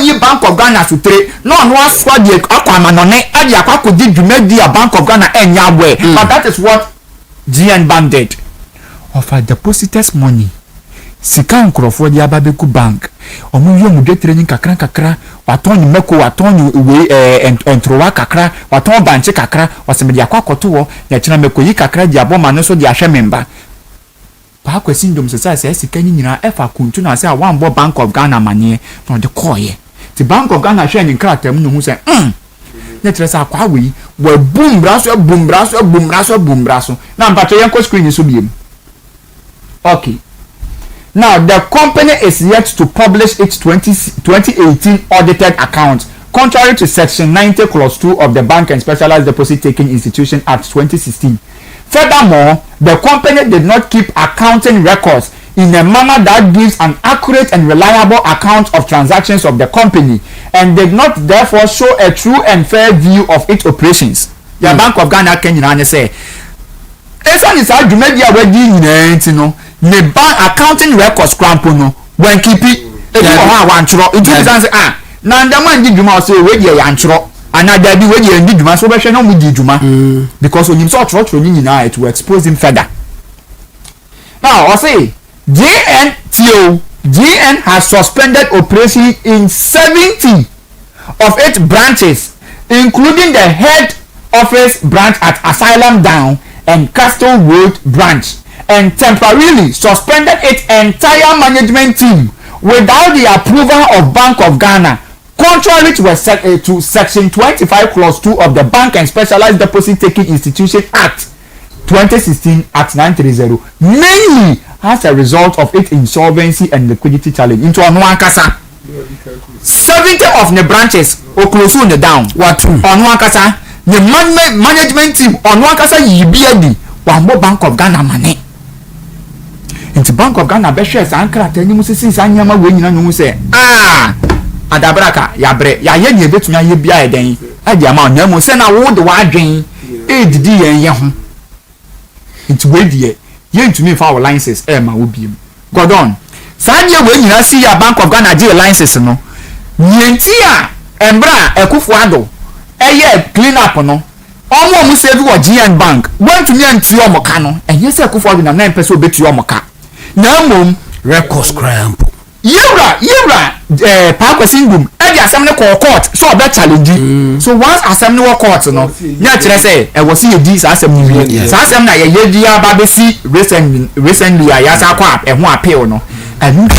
[SPEAKER 3] ye Bank of Ghana to trade no swadi akwamanone adi akwako di dwumadi a Bank of Ghana enyawe but that is what GN Bank did. Offer depositors money sika nkrofo di ababeku bank omu yo mu de training kakra waton ni meko waton ni we entrowa kakra waton banche kakra wasemedi akwakoto wo ya kina meko yi kakra di aboma no so di ahwe memba pa kwesi ndom sesa sika nyina efa kuntu na se a wambo Bank of Ghana manye no de koye ti Bank of Ghana hwe nyin kratam no hu se na tresa akwa we bumbraso na mpacho yen ko screen so biem. Okay. Now, the company is yet to publish its 2018 audited accounts contrary to Section 90 Clause 2 of the Bank and Specialized Deposit Taking Institution Act 2016. Furthermore, the company did not keep accounting records in a manner that gives an accurate and reliable account of transactions of the company and did not therefore show a true and fair view of its operations. The Bank of Ghana can say, "Esa ni sa dwumadi a wadi nyina nti no, ne bank accounting records krampo no, wan kipi ebi ho a wan choro. It is say na ndama ndi dwuma so we dey yan choro. Ana da bi we dey ndi dwuma so be hwe na mu di dwuma because onim so choro nyina to expose him further." Now, I say GN has suspended operation in 70 of its branches, including the head office branch at Asylum Down and Castle Road branch, and temporarily suspended its entire management team without the approval of Bank of Ghana, contrary to Section 25 Clause 2 of the Bank and Specialized Deposit Taking Institution Act 2016 Act 930, mainly as a result of its insolvency and liquidity challenge into Onwankasa. 70 of the branches oklosu the down. What Onwankasa? The management team Onwankasa yibiadi wambo Bank of Ghana money. Into Bank of Ghana be shares ankara tani musisi sanyama we nyina nyu se adabraka yabre ya ye die betumi aye bia eden ade ama na mo se na wo de wa adwen edidi ye ho. Into we die ye ntumi fa our licenses ma wo biem. Godon sanye we nyina si ya Bank of Ghana die licenses no nyenti a embra ekufuado eye clean up no omo mu save wo GN Bank ntumi antu omoka no enye se ekufuado na 9 person obetu omoka na mom
[SPEAKER 1] records cramp
[SPEAKER 3] yewra Pakwasingum e asem ne court so obe challenge so once asem ne court no nya kire say e was ye di asem ni sa asem na ye di aba be si recently ya sa kwa e ho appeal no and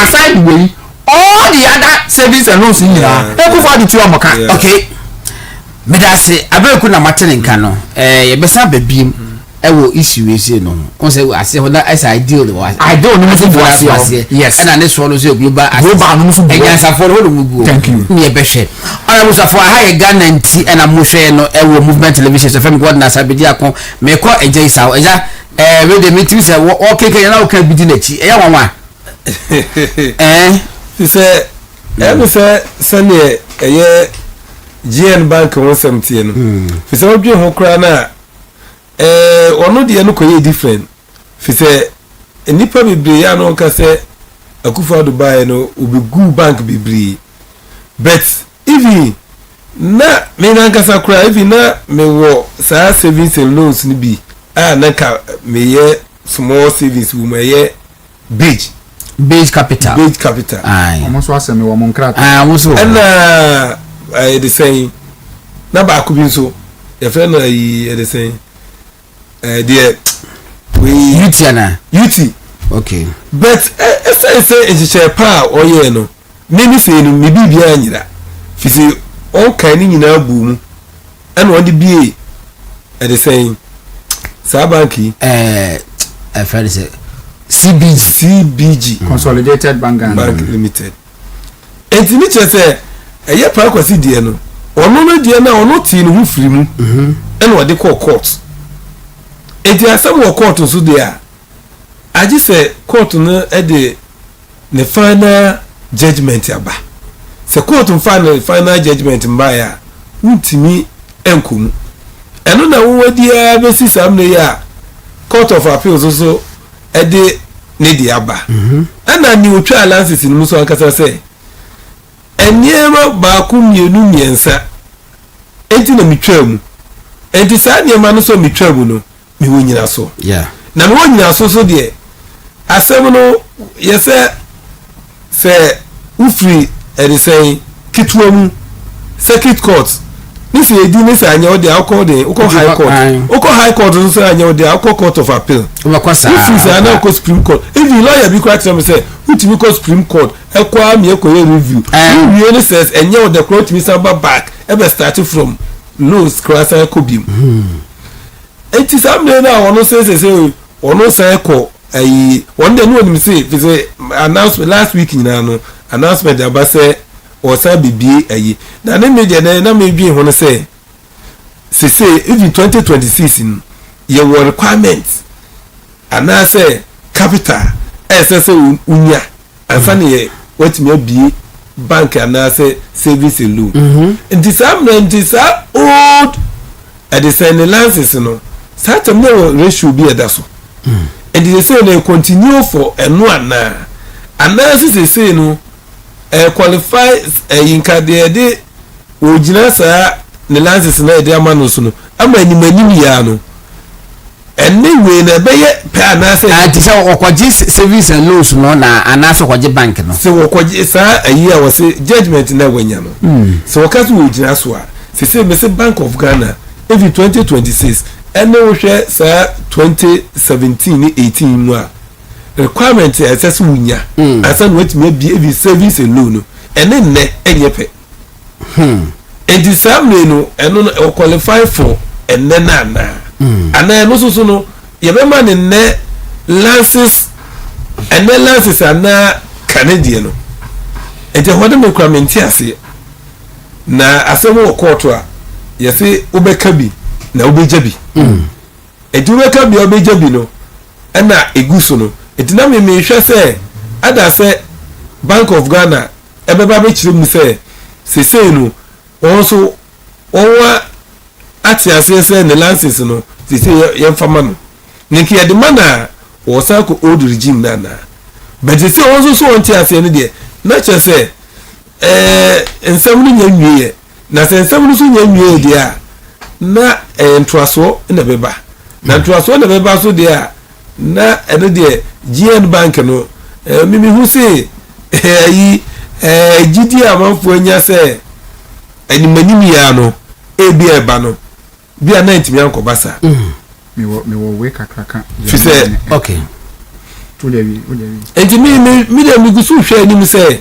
[SPEAKER 3] aside way all the other savings and loans ni na e ku for the two amoka.
[SPEAKER 1] Okay, me da se abeku na matene nka no ye be sa babiem ewo issue we say no on say ase ho na as ideal was
[SPEAKER 3] ideal no mo bo ase. Yes,
[SPEAKER 1] and na so no say global
[SPEAKER 3] no so
[SPEAKER 1] enyansa for ho mu bu.
[SPEAKER 3] Thank you.
[SPEAKER 1] Me be hwe ona mo safo ha ye Ghana nti and am hwe no ewo movement television so fam god na Asare-Bediako me ko eje isa eja we dey meet you say o keke na o ka bidi na chi eya wanwa
[SPEAKER 2] say we say ne eye GN Bank won something no fi say odwe ho kra na ono de no koye different fi say enipa bebre ya no ka say akufa Dubai no obigu bank bebre but even na me na nkasa kra even na me wo sa savings and loans ni bi na ka me ye small savings wo me ye
[SPEAKER 1] Beige capital
[SPEAKER 3] ai almost was me wo mon krata
[SPEAKER 1] almost
[SPEAKER 2] na the same na ba ku bi nso ye friend na the same there we UT
[SPEAKER 1] okay
[SPEAKER 2] but say engineer pa oye no me say no me bibia anyira fi say on kan ni nyina bu mu and on the BA the same sa banki
[SPEAKER 1] friend say
[SPEAKER 2] CBG
[SPEAKER 3] Consolidated Bank
[SPEAKER 2] Limited. Enti ni che say eye pa kwasi die no ono no die na ono ti no hu firi mu and wo de court enti asem wo court so dia aji say court no e de ne final judgment aba se court final judgment mbaya ntimi enkum eno na wo wadi a be si sam ne ya court of appeals so ede ne di aba ana ni otwa alliances ni muso ankasa se eniema ba ku mienu miensa enti na mitwa mu enti sa niema no so mitwa mu no mi wo nyina so na mi wo nyina so de asem no yese se ufri ede say kitwa mu circuit court ni se edi ni sa anya ode akọ de uko high court no so anya ode akọ court of appeal
[SPEAKER 1] umakwasa
[SPEAKER 2] if say na ko supreme court if the lawyer be correct me say utimi ko supreme court e kwa mi e ko review you really says enya ode court mi say back e be start from lows cross ko bim enti sam dey na ono say ono say ko one day no him say fi say announcement last week nyina announcement aba say o sa bibie na ne media na me bi ho no say even 2026 in your requirements and I say capital say unya and funny what me be bank and I say savings and loan and this old at the same lances no certain ratio be a so and they say they continue for a one na analysis they say no qualify in kadede original sa ne lances na de amano so no ama ni ya no anyway na be ye pa na say
[SPEAKER 1] anti say okwaji service and loans no na anaso kwaji bank no
[SPEAKER 2] so okwaji sa ayi a wose judgment na wanya no so okazu original so a say me say Bank of Ghana every 2026 ene wo hwe sa 2017 18 mu a requirement access wunya asan what me be every service and loan no ene ne enye pe and the same no eno qualify for and then and then also no you remember the ne lances and then lances are na Canadian no and the what me requirement here na asemo court a you say ubeka bi na ubeja bi and ubeka bi ubeja bi no na eguso no it na me hwe say ada say Bank of Ghana ebeba be chire mu say no also owa ati asese ne lances no tisi ye fama no nki ya de mana wo sa ko old regime na but tisi also so on ti ase ne de na che se ensam ni nyanwie na se ensam no so nyanwie de a na entraso na beba na entraso na beba so de a na ene de GN Bank no mimi hu se yi gidi amanfo anya se eni manimi ya no ebi eba no bi a 90 mi anko basa
[SPEAKER 3] me wo we kakraka
[SPEAKER 2] fi say
[SPEAKER 1] okay
[SPEAKER 3] to le wi
[SPEAKER 2] enti mi de mi gusu hwe ani mi say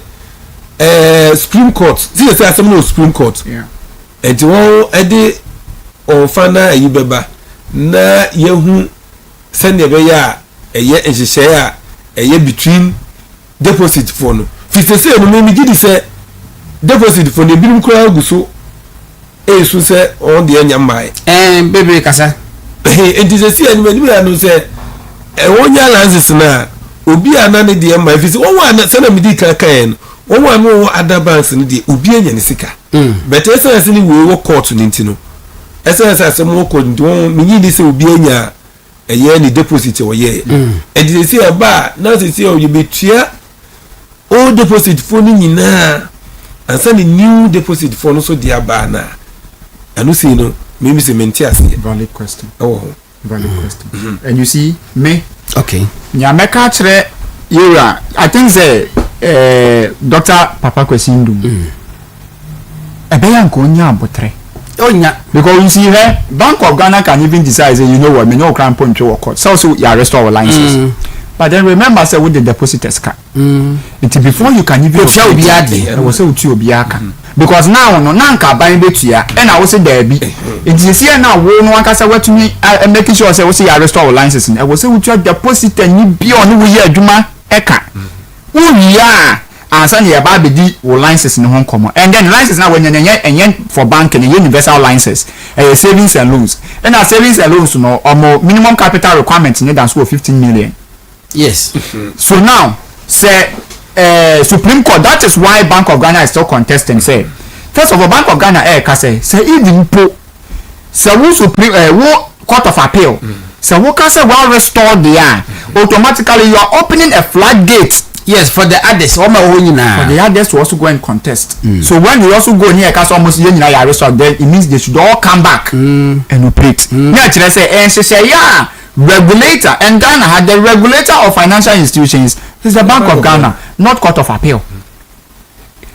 [SPEAKER 2] Supreme Court see say asem no Supreme Court
[SPEAKER 3] yeah
[SPEAKER 2] enti won ede on fana ayi beba na yehu send be ya eye enhihye a eye between deposit for no fi say no mi gidi say deposit for the bill kura guso so say on the anya mai
[SPEAKER 1] baby kasa
[SPEAKER 2] it is a see anybody no say wonya lances na obi anane de mai fi won wa na sana midi kaka won wa no other banks ni de obi anya ni sika but essence ni we wo court ni ntino essence asem wo court ndi won mi ni say obi anya eye ni deposit wo ye it is see ba na say o ye betua o deposit for ni nyina and send a new deposit for no so dear bana and you see no maybe say mentias
[SPEAKER 3] valid question valid question
[SPEAKER 2] and
[SPEAKER 3] you see me
[SPEAKER 1] okay
[SPEAKER 3] nya meka kire yura I think say Dr. Papa Kwesindu ebeya nko nya abotre
[SPEAKER 1] onya
[SPEAKER 3] because you see here Bank of Ghana can even decide say you know what me no crime point to court so you restore our licenses but then remember say with the depositors card it before you can even
[SPEAKER 1] show obiade
[SPEAKER 3] I was say uti obiaka because now no nanka ban betua and I was say there be it is here now wo no anka say watumi making sure say we say you restore our licenses I was say uti depositor ni bi on we ye adwuma eka wo ya ansa ne ba be di wo licenses ne ho komo and then licenses na when enye for bank and universal licenses savings and loans and our savings and loans no minimum capital requirement ne dan so 15 million.
[SPEAKER 1] Yes.
[SPEAKER 3] So now, say Supreme Court. That is why Bank of Ghana is still contesting. Say first of all, Bank of Ghana say even po say wo Supreme wo Court of Appeal. Say wo can say well restore there automatically you are opening a floodgate.
[SPEAKER 1] Yes, for the others, for
[SPEAKER 3] the others to also go and contest. So when you also go near case almost you restore, then it means they should all come back and operate. Now say yeah. Regulator and Ghana had the regulator of financial institutions is the Bank of Ghana, not Court of Appeal.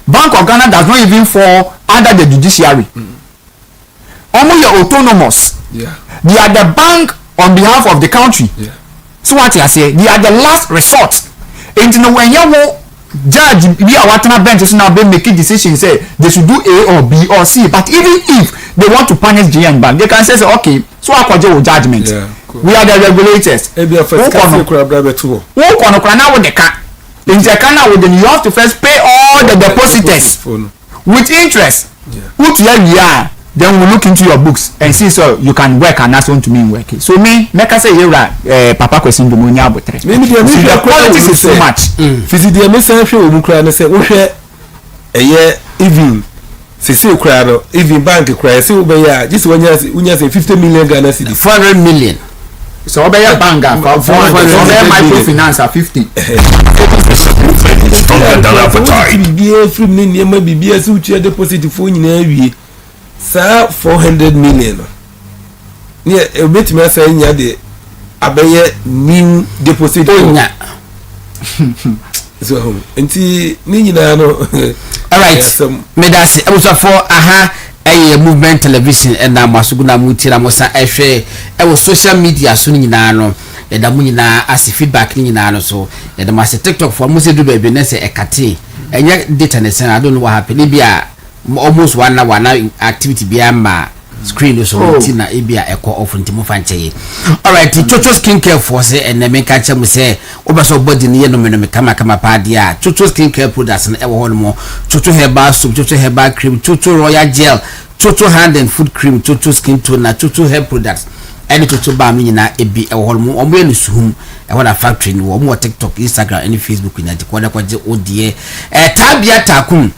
[SPEAKER 3] Bank of Ghana does not even fall under the judiciary. Almost autonomous.
[SPEAKER 2] Yeah.
[SPEAKER 3] They are the bank on behalf of the country.
[SPEAKER 2] Yeah.
[SPEAKER 3] So what you say? They are the last resort. And when you judge be a water bench is now making decisions say they should do A or B or C. But even if they want to punish GN Bank, they can say okay, so I will judgment.
[SPEAKER 2] Yeah.
[SPEAKER 3] we are the regulators.
[SPEAKER 2] Ebi afọ kasi kura brabe to.
[SPEAKER 3] Wo kono kura na wo de ka. In Jakarta with them you have to first pay all the depositors with interest. What you are, then we look into your books and see so you can work and that's want to mean work. So me make say you papa question do monya abotre. The quality is so much.
[SPEAKER 2] Physically me say hwe omu kura na say wo hwe eye even sisi kura no even bank kura say wo be ya just wonya say 50 million Ghana cedis
[SPEAKER 1] 400 million.
[SPEAKER 3] So obey your bank for 400 obey microfinance at 50.
[SPEAKER 2] Bibia from ni niam bibia so uchi deposit fo nyina awie sa 400 million. Ne obetimi asa nya de abeye new deposit
[SPEAKER 1] onya.
[SPEAKER 2] So enti ni nyina no.
[SPEAKER 1] All right. Medasi abusafo aha a movement television and na masuguna mutira mosa ehwe e social media so nyina no e da mu nyina as feedback nyina no so e da mas TikTok for muse do baby na say ekate enya data ne sen I don't know what happened bia almost one activity bia ma screen so tina e bia e ko off ntimo fanche. All right, Chocho skincare for say and me ka che mu say obeso body ne no me kama pa dia Chocho skincare products na e wo ho mo Chocho herbal soap, Chocho herbal cream, Chocho royal gel, Chocho hand and food cream, Chocho skin toner, Chocho hair products any Chocho ba me nyina e bi e wo ho mo omo enu suhum e wo na factory ni wo mo TikTok, Instagram and Facebook ni ati kwada kwaje odie tabia takum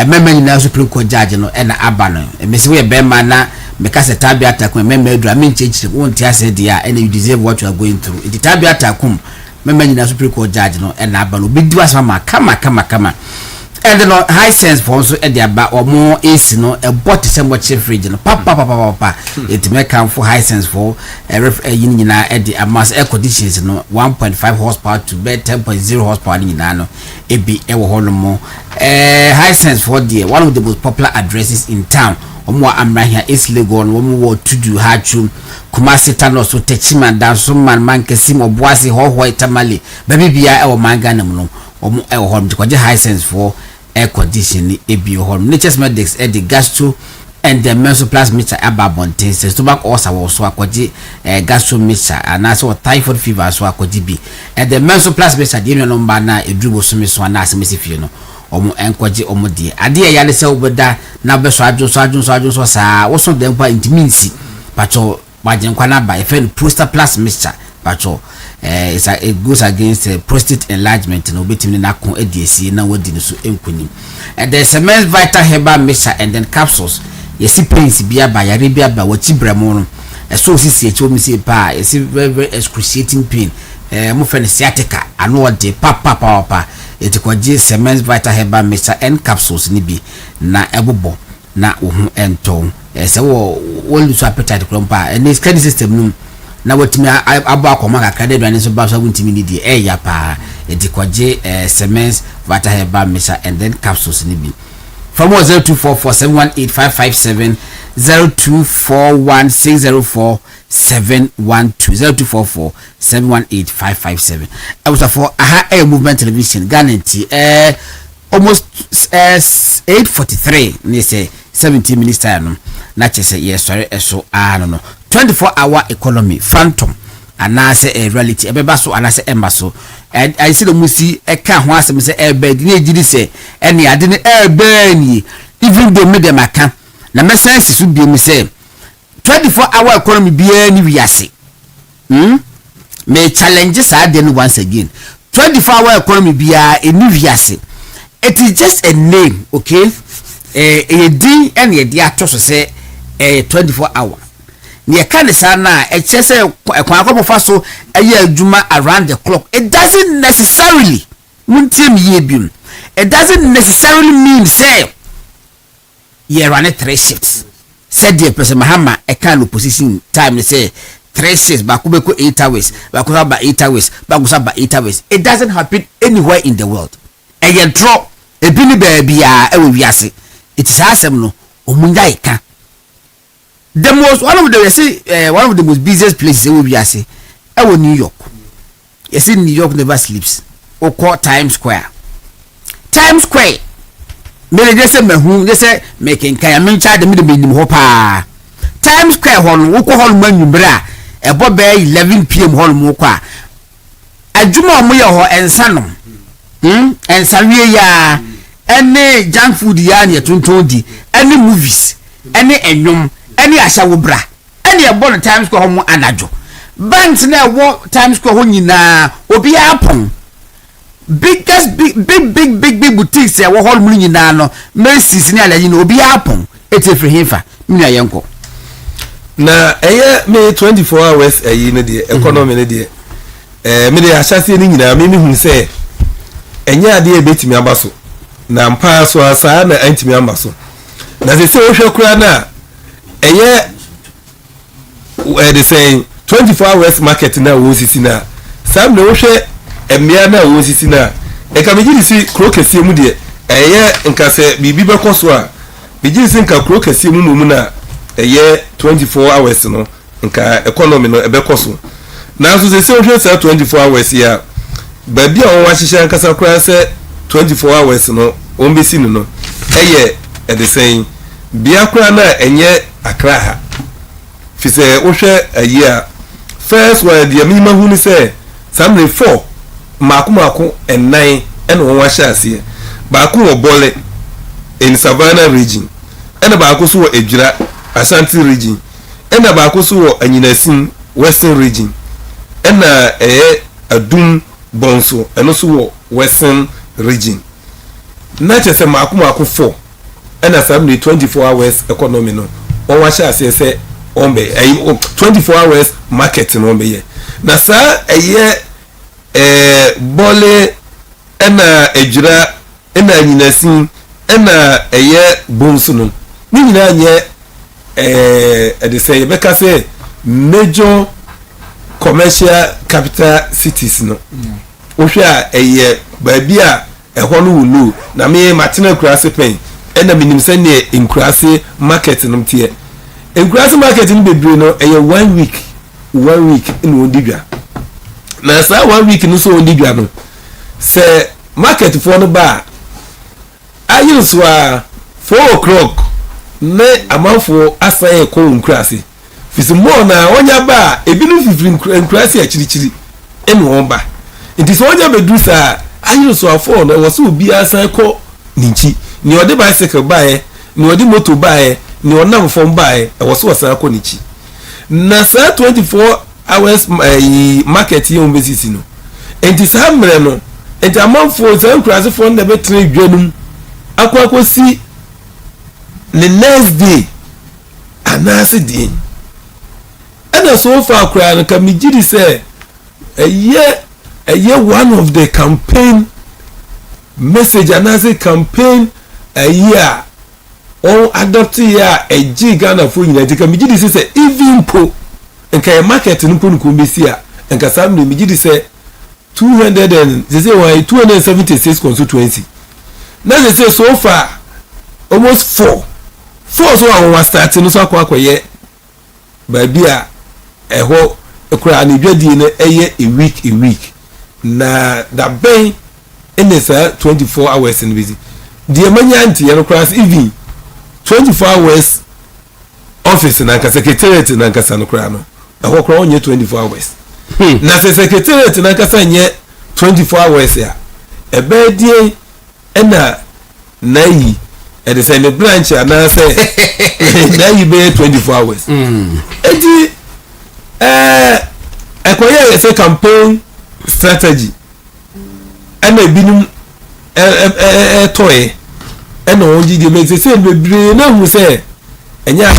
[SPEAKER 1] memma nyina so preko judge no e na aba no mesi we be ma na because tabia takum memma edura me nchechire wonti ase dia and you deserve what you are going through it tabia takum memma nyina so preko judge no e na aba no bidu asama kama and no high sense for so e dia ba omo AC no e bought the same watch fridge no papa it make am for high sense for yin nyina e di amas air conditions no 1.5 horsepower to 10.0 horsepower nyina no e bi e wo hono mo high sense for there one of the most popular addresses in town omo amrahia is Legon omo wo tudu hachu Kumasi tano so techima danso man kesim oboase hoho itamale baby bia e wo manga nam no omo e wo hono kwaje high sense for air conditioning e bi hono nature's medics e the gastro and the mesoplast meter ababonten se stomach ulcer wo so akwaje gastro meter anaso typhoid fever so akwaje bi and the mesoplast meter de no mba na edubo so me so ana asemesi fie no omo enkwaje omo de ade ya yale se obeda na be so adwo so saa wo so de mpa intiminsi pacho wajen kwa na ba efen prostate plus mixture pacho it goes against prostate enlargement no betimi na kon ediesi na wodi no so enkunim and there's a men's vital herbal mixture and then capsules yesi prince bia ba yare bia ba wachi bramo no so sisi echo mi si pa yesi very excruciating pain mo fe ne sciatica ano de papa etikwaje semens vital herbal mixture and capsules ni bi na ebobo na ohun ento se wo lusu appetite krompa and this kind system no na watimi abo akoma kakra de bia ne so ba so wuntimi ni di ya pa etikwaje semens vital herbal mixture and then capsules ni bi from 0244718557 0241604712 0244718557 I was for aha movement television Ghana almost 8:43 ne say 17 minutes time na chese yes sorry so no 24-hour economy phantom anase a reality ebeba so anase emba so I see the musi eka ho asem say ebed na ejiri say ene ade ne ebeni even though me dem aka na mesense so bi mi say 24-hour economy bia ni wiase me challenges are then once again 24-hour economy bia eni wiase it is just a name okay din and ye dia to so say 24 hour ne kan sa na e chese ekwan akofa so eye adwuma around the clock it doesn't necessarily muntim ye bim it doesn't necessarily mean say ye run 3 shifts said the person Mahama e kan opposition time say 3 shifts bakubeko 8 hours bakusaba 8 hours bakusaba 8 hours it doesn't happen anywhere in the world e ye drop e bini baby a e we wiase it is asem no omunya ika the most one of the most busiest places we be ase e New York. You see New York never sleeps. O call Times Square me dey say mehu dey say making kaya me charge me dey nim ho pa Times Square hon wo ko hon manwumbre a ebo be 11 pm hall mu kwa adwuma mo ye ho ensa no ensa wie ya ene junk food ya ne tonton di ene movies ene enwom ene ahyawobra ene ebo no Times Square ho mu anajo banks na wo Times Square ho nyina obi apon biggest big boutiques ya wo hall mu nyina no Macy's ni alaji no obi apon etefre hefa mina yenko
[SPEAKER 2] na me 24 hours ne de economy ne de me de ahyase ni nyina me hu se enya ade e betimi abaso na mpa so asa na antimi ambaso na se wo hwe kura na they say 24 hours market na wo sisi na sam na wo hwe emia na wo sisi na e ka meji si krokesi mu de nka se bibi be koso a meji si nka krokesi mu na 24 hours no nka economy no ebe koso na so se wo hwe 24 hours ya ba bia wo wa hihye nkasa kura se 24 hours no o mbesi no they say bia kura na enye akra ha fi se wo hwe a first one the minimum hu ni say samle 4 mako enan ene won wa hyase ba ko wo bole in Savannah region ene ba ko so wo Ejura Ashanti region ene ba ko so wo Anyinasin Western region ene Adum Bonso ene so wo Western region na che se mako 4 ene samle 24 hours economy no won wa hyase se ombe 24 hours market no ombe ye na sa bole ena Ejura ena Anyinasin ena Bonso no ni nyina nye they say beka say major commercial capital cities no ohwe a ba bia ehɔ no wulu na me matena kurase pen ena minim se ne inkurase market no tie inkurase market ni bebre no 1 week in ondidwa na sa 1 week no so ondidwa no se market for no ba ayi so a 4 o'clock ne amanfo asan ko inkurase fisi mo na onya ba ebinu fifiri inkurase achirichiri enu won ba nti so onya bedu sa ayi so a 4 no wo so obi asan ko ninchi ni ode bicycle bae ni ode motor bae ni onam fom bae wo so asan ko ninchi na sa 24 hours market ye ombesisi no enti sa mre no enti amanfo san krase fo na betre dwanum akwa si the next day anase din ana so far kra no ka migidi say one of the campaign message anase campaign year all adopt ya Ghana for nyina tika migidi say even po nka market no po nko mbesi a nka sam no migidi say 200 and they say why 276 constituency na they say so far almost 4 so our starting no so akwaye ba bia eho ekura na dwadi no eye a week na da ben in this 24 hours in busy the manyanti no class even 24 hours office na ka secretariat na ka sano kra no eho kra onye 24 hours na secretariat na ka sanye 24 hours ya ebe die na yi the same branch and say now you be 24 hours eti akoya say campaign strategy and ebinum toy and on di make say bebre na hu say enya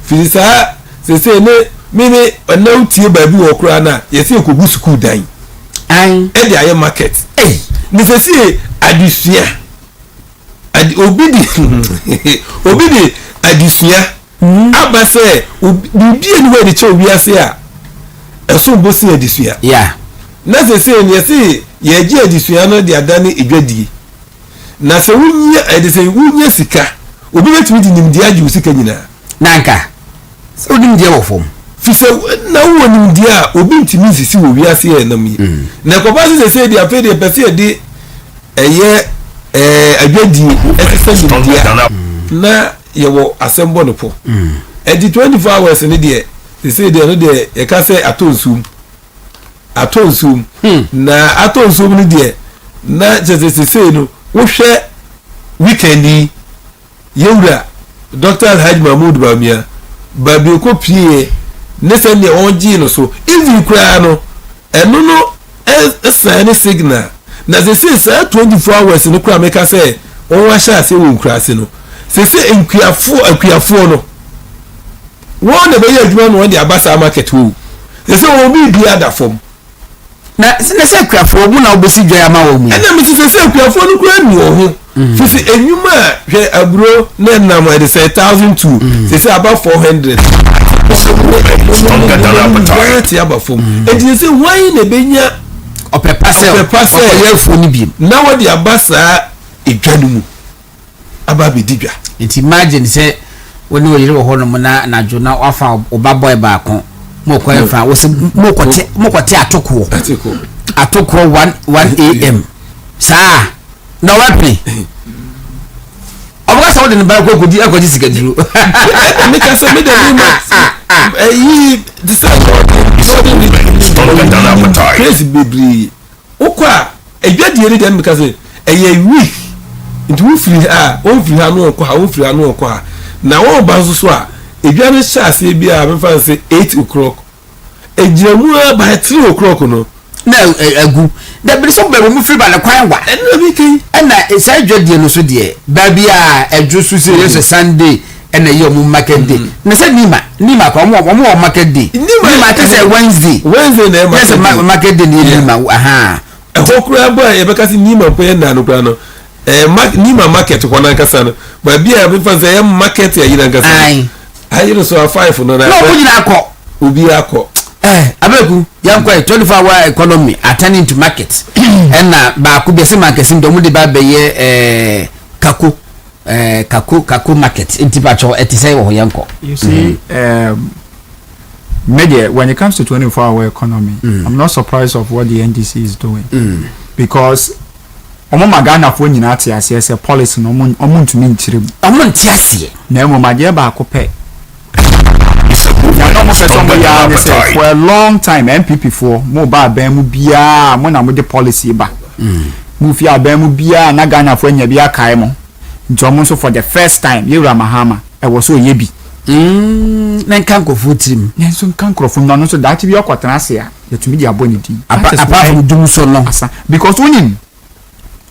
[SPEAKER 2] fisa say ne me na utie ba bi wo kura na ye say ko bu school dan an e dey market ni say adusua obidi adusua aba se bibi eni we de che obi ase a eso bosi adusua
[SPEAKER 1] yeah
[SPEAKER 2] na se ni se ye ji adusua no de adane edwadi na se wunya de se wunya sika obi betimi di nimdi aju sika nyina
[SPEAKER 1] nanka so nimdi e wo fom
[SPEAKER 2] fi se na wo nimdi a obi ntimi sisi wo wi ase e na mi na ko ba se de afede pese de adwadi esese dia na yewo asembo no po at the 24 hours in the day they say they no dey e ka say atonsum na atonsum ni dey na just say no wo hwe weekend yi yewura Dr. Alhaji Mahmoud Bamia babi ko pie ne se ne onji no so even kura no eno no sign signal na they say 24 hours no kura make say on wa sha say wo kura se no se enkuafo no wọ́n na bẹ́yẹ adwuma no wọ́n de abasa market wo se wọ́n bi bia da fam
[SPEAKER 1] na se akuafo mu na obesi dwa ama wo mu
[SPEAKER 2] ɛna me se akuafo no kura ni ho fisi enyuma hwɛ aburo na nam at 1002 se about 400 ti aba fam enti se why na benya
[SPEAKER 1] opepase oyefo ni bi
[SPEAKER 2] na wọ́n de abasa edwa no mu aba bi didwa
[SPEAKER 1] enti imagine say woni wo yire wo hono na najo na wafa oba boy ba kon mo ko efa wo se mo ko te atoko 1 am saa na wapi oba sa wo de ba ko kodi akodi sikadiro
[SPEAKER 2] me ka se me de ni yi crazy baby okwa edwadie ni dem me ka se week nti wo firi ha no okwa na wọ́n bá so a edwa ne hyase bia me fa say 8 o'clock ejiramu by 3 o'clock no
[SPEAKER 1] na agu da bi so ba mu firi ba na kwan wa
[SPEAKER 2] na bi kai
[SPEAKER 1] na sa edwadie no so de ba bia edwo so say yes Sunday na ye mu market day na say nima kwa mo market day nima te say Wednesday
[SPEAKER 2] na
[SPEAKER 1] yes market day ni nima aha
[SPEAKER 2] ehokura ba ye beka si nima po ye na no kura no nima market ko na nkasa no ba bia be fa say market ya yina nkasa ai no so 5 no na
[SPEAKER 1] no
[SPEAKER 2] obi akọ
[SPEAKER 1] abeku yankwa 24 hour economy attending to market na ba ku be se market sim do mu de ba be ye kako market intipacho etisai wo yanko
[SPEAKER 3] you see media when it comes to 24-hour economy I'm not surprised of what the NDC is doing because omo magana fo nyina ate ase policy no omo ntumi nkyire
[SPEAKER 1] omo nti ase
[SPEAKER 3] na emo maje ba akopɛ for a long time MPP for mo ba ban mu bia mo na mo de policy ba mu fi aban mu bia na Ghana fo nya bia kai mo ntomo so for the first time Yewura Mahama e wo so ye bi
[SPEAKER 1] na nkanko futim
[SPEAKER 3] na so nkanko fu no so dachi bi okotena ase a yetumi di aboni di
[SPEAKER 1] apart from dum so no
[SPEAKER 3] because unim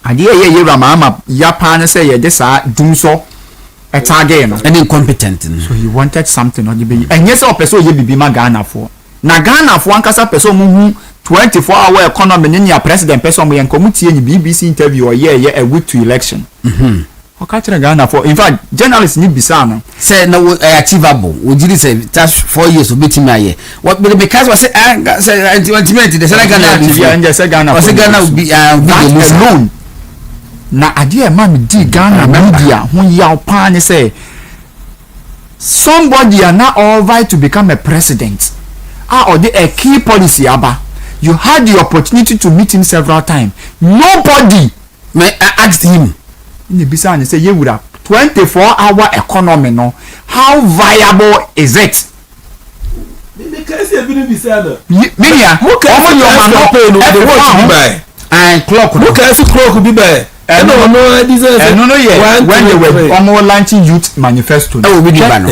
[SPEAKER 3] ade ye Yewura Mahama ya pa na say ye de sa dum so etage no
[SPEAKER 1] and incompetent
[SPEAKER 3] so he wanted something on the be and yes person ye bibi ma Ghana for na Ghana for ankasa person mu hu 24-hour economy ni ya president person mu yen komutie ni BBC interview or ye a week to election okachira Ghana for in fact journalists ni bisa no
[SPEAKER 1] say no achievable ojiri say that 4 years obetimi aye what because was say ultimately the Ghana was Ghana will be
[SPEAKER 3] alone na ade ma me di Ghana media ho yaw pa ne say somebody are not all right to become a president or a key policy aba you had the opportunity to meet him several times nobody
[SPEAKER 1] asked him
[SPEAKER 3] in the bisa and say Yewura 24-hour economy no how viable is it
[SPEAKER 2] the case e bi bisa no
[SPEAKER 3] media
[SPEAKER 2] mo ka for your man no pay no the watch bi buy
[SPEAKER 1] and clock
[SPEAKER 2] mo ka si clock bi buy no this
[SPEAKER 3] no when they were launching youth manifesto
[SPEAKER 1] oh we did ban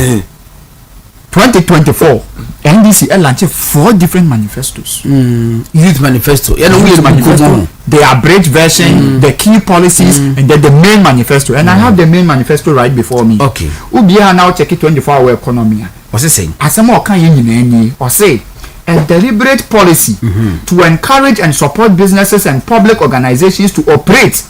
[SPEAKER 3] 2024 NDC launched 4 different manifestos
[SPEAKER 1] youth manifesto
[SPEAKER 3] the abridged version the key policies and then the main manifesto and I have the main manifesto right before me
[SPEAKER 1] okay
[SPEAKER 3] ubia now check it 24-hour economy
[SPEAKER 1] what's it saying
[SPEAKER 3] asemo kan ye nyina ani or say a deliberate policy to encourage and support businesses and public organizations to operate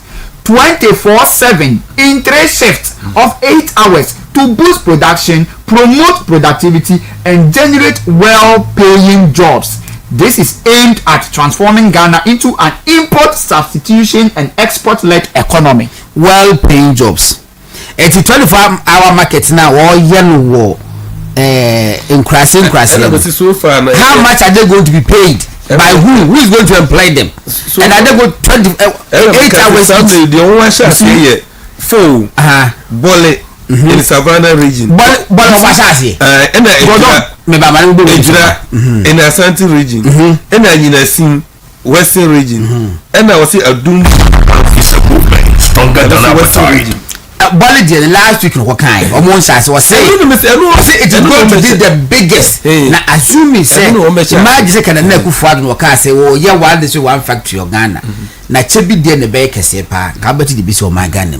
[SPEAKER 3] 24/7 in 3 shifts of 8 hours to boost production, promote productivity, and generate well-paying jobs. This is aimed at transforming Ghana into an import substitution and export-led economy.
[SPEAKER 1] Well-paying jobs. It's a 24-hour market now. All yellow increasing. How much are they going to be paid? By who is going to employ them? So and are they going 8 hours
[SPEAKER 2] the only shot here full bole in Savannah region.
[SPEAKER 1] But wasasi.
[SPEAKER 2] And in Asante region. And in Asin Western region. And I was say a doom
[SPEAKER 4] is a movement stronger than appetite.
[SPEAKER 1] Bali the last week what kind almost as was saying it is going to be the biggest na assume say imagine say can na Kufuor no ka say oh yeah one this one factory of Ghana na chebi de ne be kese pa ka beti de bi so my Ghana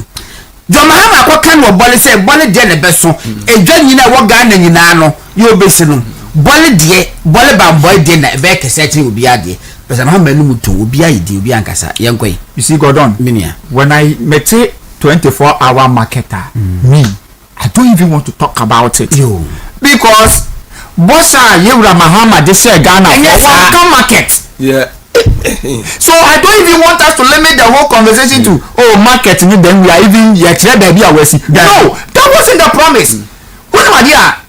[SPEAKER 1] John Mahama kwa kan wo bali say bali de ne be so edwa nyina wo Ghana nyina no yo be se no bali ba boy de na be kese ti obi ade but Mahama no muto obi ayidi obi ankasa yenkoi
[SPEAKER 3] you see Gordon when I met 24-hour marketer, me, I don't even want to talk about it. Because Bossa Yewra Mahama they say Ghana for market.
[SPEAKER 2] Yeah.
[SPEAKER 3] So I don't even want us to limit the whole conversation to market then we are even baby no, that wasn't the promise. When my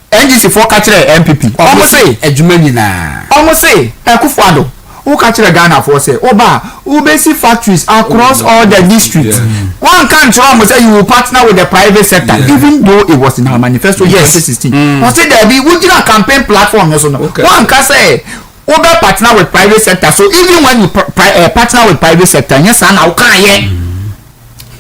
[SPEAKER 3] NGC for catch MPP. Almost say Kufuor who catch the Ghana for say Ubesi factories across all the districts. One can't say you will partner with the private sector, even though it was in our manifesto in 2016. Was it there be a campaign platform? One can say Uber partner with private sector. So even when you partner with privite sector, yes,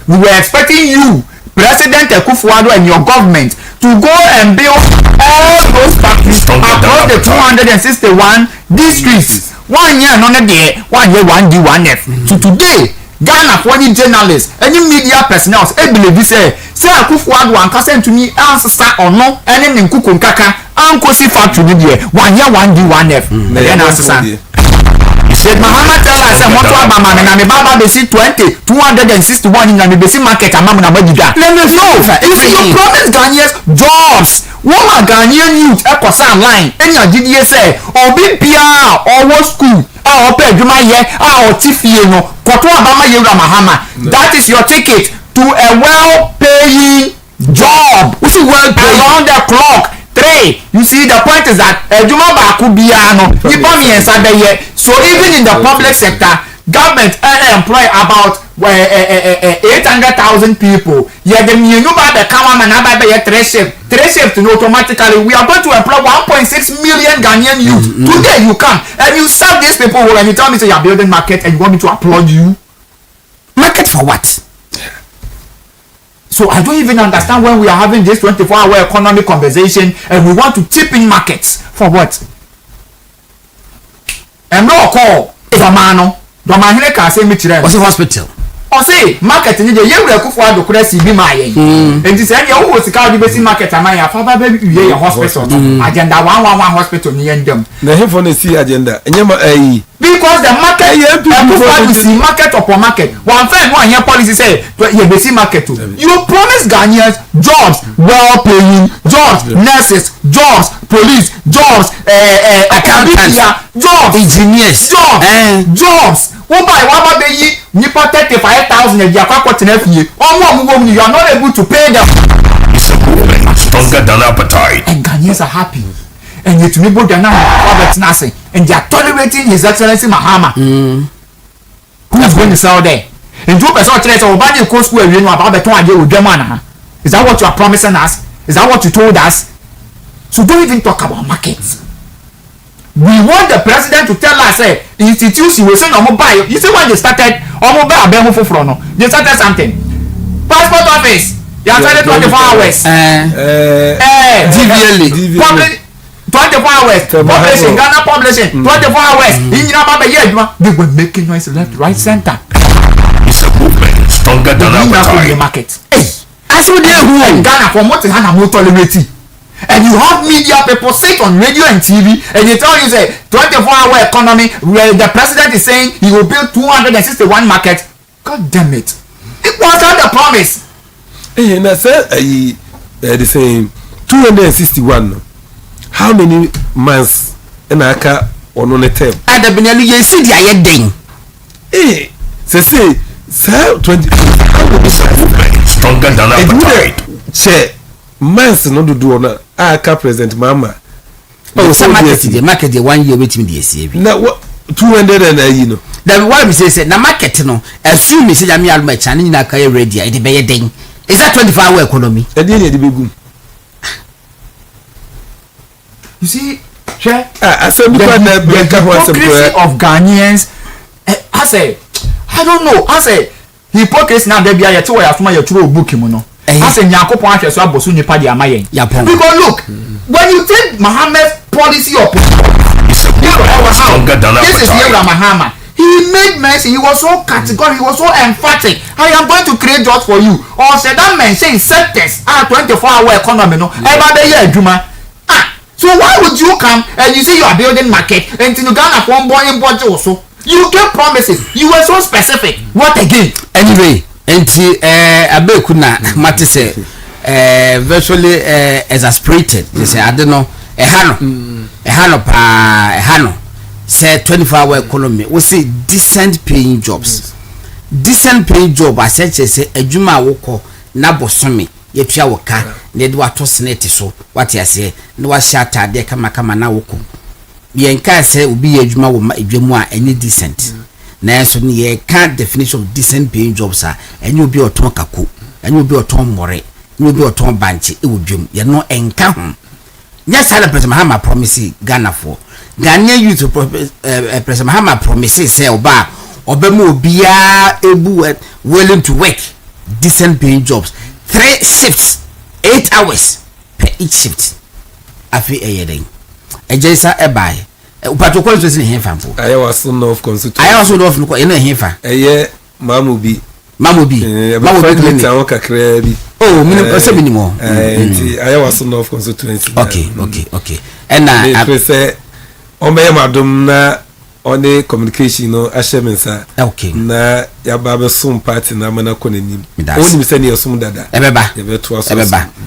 [SPEAKER 3] we were expecting you, President Kufuor and your government, to go and build all those factories across the 261 districts. 1 year none there, 1 year 1D1F. So today, Ghana for any journalists, any media personnel, believe say Kufuor wan kasa to me answer or no, any nkuku nkaka, anko si factory there, 1 year 1D1F. Then answer. Said Mahama tell us say moto abama na me baba be see 261 in me be see market amam na magiga. Let me know if you promise Ghanaians jobs. Woman Ghanaian youth ekosa line any agidie say obi pia or school or pay adwuma ye or tifie no koto abama Yewra Mahama. That is your ticket to a well-paying job. Which is well paid around the clock. 3. You see, the point is that Juma Bakubiano, so even in the public sector, government employ about 800,000 people. Yeah, the new the cameraman about 3 shift. 3 shift automatically. We are going to employ 1.6 million Ghanaian youth. Today you come and you serve these people and you tell me say you are building market and you want me to applaud you.
[SPEAKER 1] Market for what?
[SPEAKER 3] So I don't even understand when we are having this 24-hour economic conversation and we want to tip in markets for what? And no call Domano here can say me today.
[SPEAKER 1] What's the hospital?
[SPEAKER 3] Or say market in the Yewra Kufuor do crazy be my and this area who was the car the market am I for baby you hospital agenda 111 hospital near them.
[SPEAKER 2] Na him for the see agenda.
[SPEAKER 3] Because the market Kufuor see market upon market. One friend one here policy say you see market too. You promise Ghanaians jobs, well-paying jobs, nurses, jobs, police, jobs, accountants, jobs,
[SPEAKER 1] engineers,
[SPEAKER 3] jobs. Who buy one baby nipa 35,000 and you are not able to pay them.
[SPEAKER 4] It's a movement stronger than appetite.
[SPEAKER 3] And Ghanaians are happy. And yet we both are now nothing. And they are tolerating His Excellency Mahama. Who is going to sell there? And 2% of Obani Coast School you know about the 200 with them. Is that what you are promising us? Is that what you told us? So don't even talk about markets. We want the president to tell us, institution will say no more buy. You see when they started, they started something. Passport office, they are started 24 hours.
[SPEAKER 1] DVL.
[SPEAKER 3] 24 hours. Publishing, Ghana publishing, 24 hours. They were making noise left, right, center.
[SPEAKER 4] It's a movement stronger than appetite.
[SPEAKER 3] Market. I saw they who in Ghana for what Ghana will tolerate. And you have media people sit on radio and TV and they tell you say 24-hour economy where the president is saying he will build 261 markets. God damn it. It was not the promise.
[SPEAKER 2] And I said the same 261. How many months in Aka on the term?
[SPEAKER 1] At the Benelli you see the aye ding.
[SPEAKER 2] Say 20
[SPEAKER 4] stronger than appetite.
[SPEAKER 2] Che months no do on Aka President Mama.
[SPEAKER 1] Oh, some market the 1 year waiting the SAB.
[SPEAKER 2] Now what 200 and you know.
[SPEAKER 1] Then why we say na market no assume say jam yal match and na kai ready e be ding Is that 24-hour economy?
[SPEAKER 3] You see,
[SPEAKER 2] the
[SPEAKER 3] hypocrisy of Ghanaians. I don't know. Hypocrisy now. There be a two way after my true book. Nyankopon ahwe so abosu nipa de amayen. Because look, when you take Muhammad's policy of this is Muhammad. He made mercy. He was so categorical. He was so emphatic. I am going to create jobs for you. Or said that man saying sectors 24-hour economy. No, everybody here Juma. So why would you come and you say you are building market and you Ghana one boy in budget also? You get promises. You were so specific. What again?
[SPEAKER 1] Anyway. Enti abeku na mate say virtually exasperated. They say I don't know ehano say 24-hour economy we say decent paying jobs. Decent paying job I say adwuma woko na bosomi yetua woka na de wato senate so what you say na wa shata de kama na woko yenka say obi adwuma wo adwamu a any decent. Na so ni ye can't definition of decent paying jobs are and you be oton kako and you be oton more you be oton banchi e wodwum ye no enka ho yes had President Mahama promise Ghana for Ghanaian youth President Mahama promise say oba obemu obia ebu willing to work decent paying jobs 3 shifts 8 hours per each shift afi eyeden ejesa ebai upato kwa nso sin hemfampo
[SPEAKER 2] ayawa son of constitution
[SPEAKER 1] ayawa son of no ena hemfa
[SPEAKER 2] mamobi
[SPEAKER 1] clinic
[SPEAKER 2] tawo kakra bi
[SPEAKER 1] minimum person minimum
[SPEAKER 2] ayawa son of constituency
[SPEAKER 1] okay ena
[SPEAKER 2] say omeye madum na one communication no ashemensa
[SPEAKER 1] okay
[SPEAKER 2] na ya baba sum party na mana konanim oni misani yosum dada
[SPEAKER 1] ebeba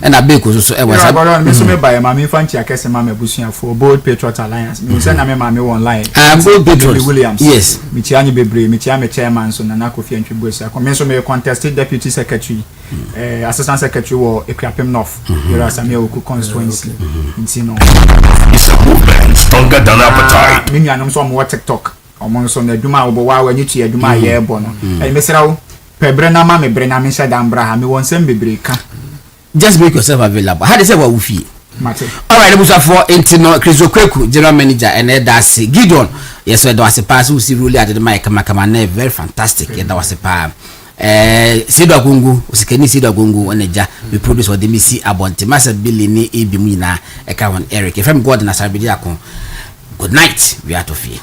[SPEAKER 1] ena beko so
[SPEAKER 3] ewa baba me so me buy ma me fanti akese ma me busuan for Bold Patriot Alliance me say na me ma me online
[SPEAKER 1] Bold Patriot
[SPEAKER 3] Williams
[SPEAKER 1] yes
[SPEAKER 3] me tia ni bebre me tia me chairman so na Kofi Antwi Bosa come so me contested deputy secretary assistant secretary wo Ekwapem North here as me oku constituency ntino
[SPEAKER 4] it's a movement stronger than appetite.
[SPEAKER 3] Me nyanom so mo TikTok omon so na adwuma wo wa wa nyitu adwuma ye ebo no mesra wo pebre na ma me bre na me sha dan bra ha me won sem bebre ka
[SPEAKER 1] just make yourself available how they say wa wo fie
[SPEAKER 3] mate
[SPEAKER 1] all right busa for intino Chris Okweku general manager and that's Gideon yes we do as pass who see really at the mic kama na very fantastic and that was a pa Sido Agungu usikeni Sido Agungu oneja we produce for the misi abonte masa Billy ni ebi mu nyina eka won Eric if I'm God na Asare-Bediako good night we are to fear.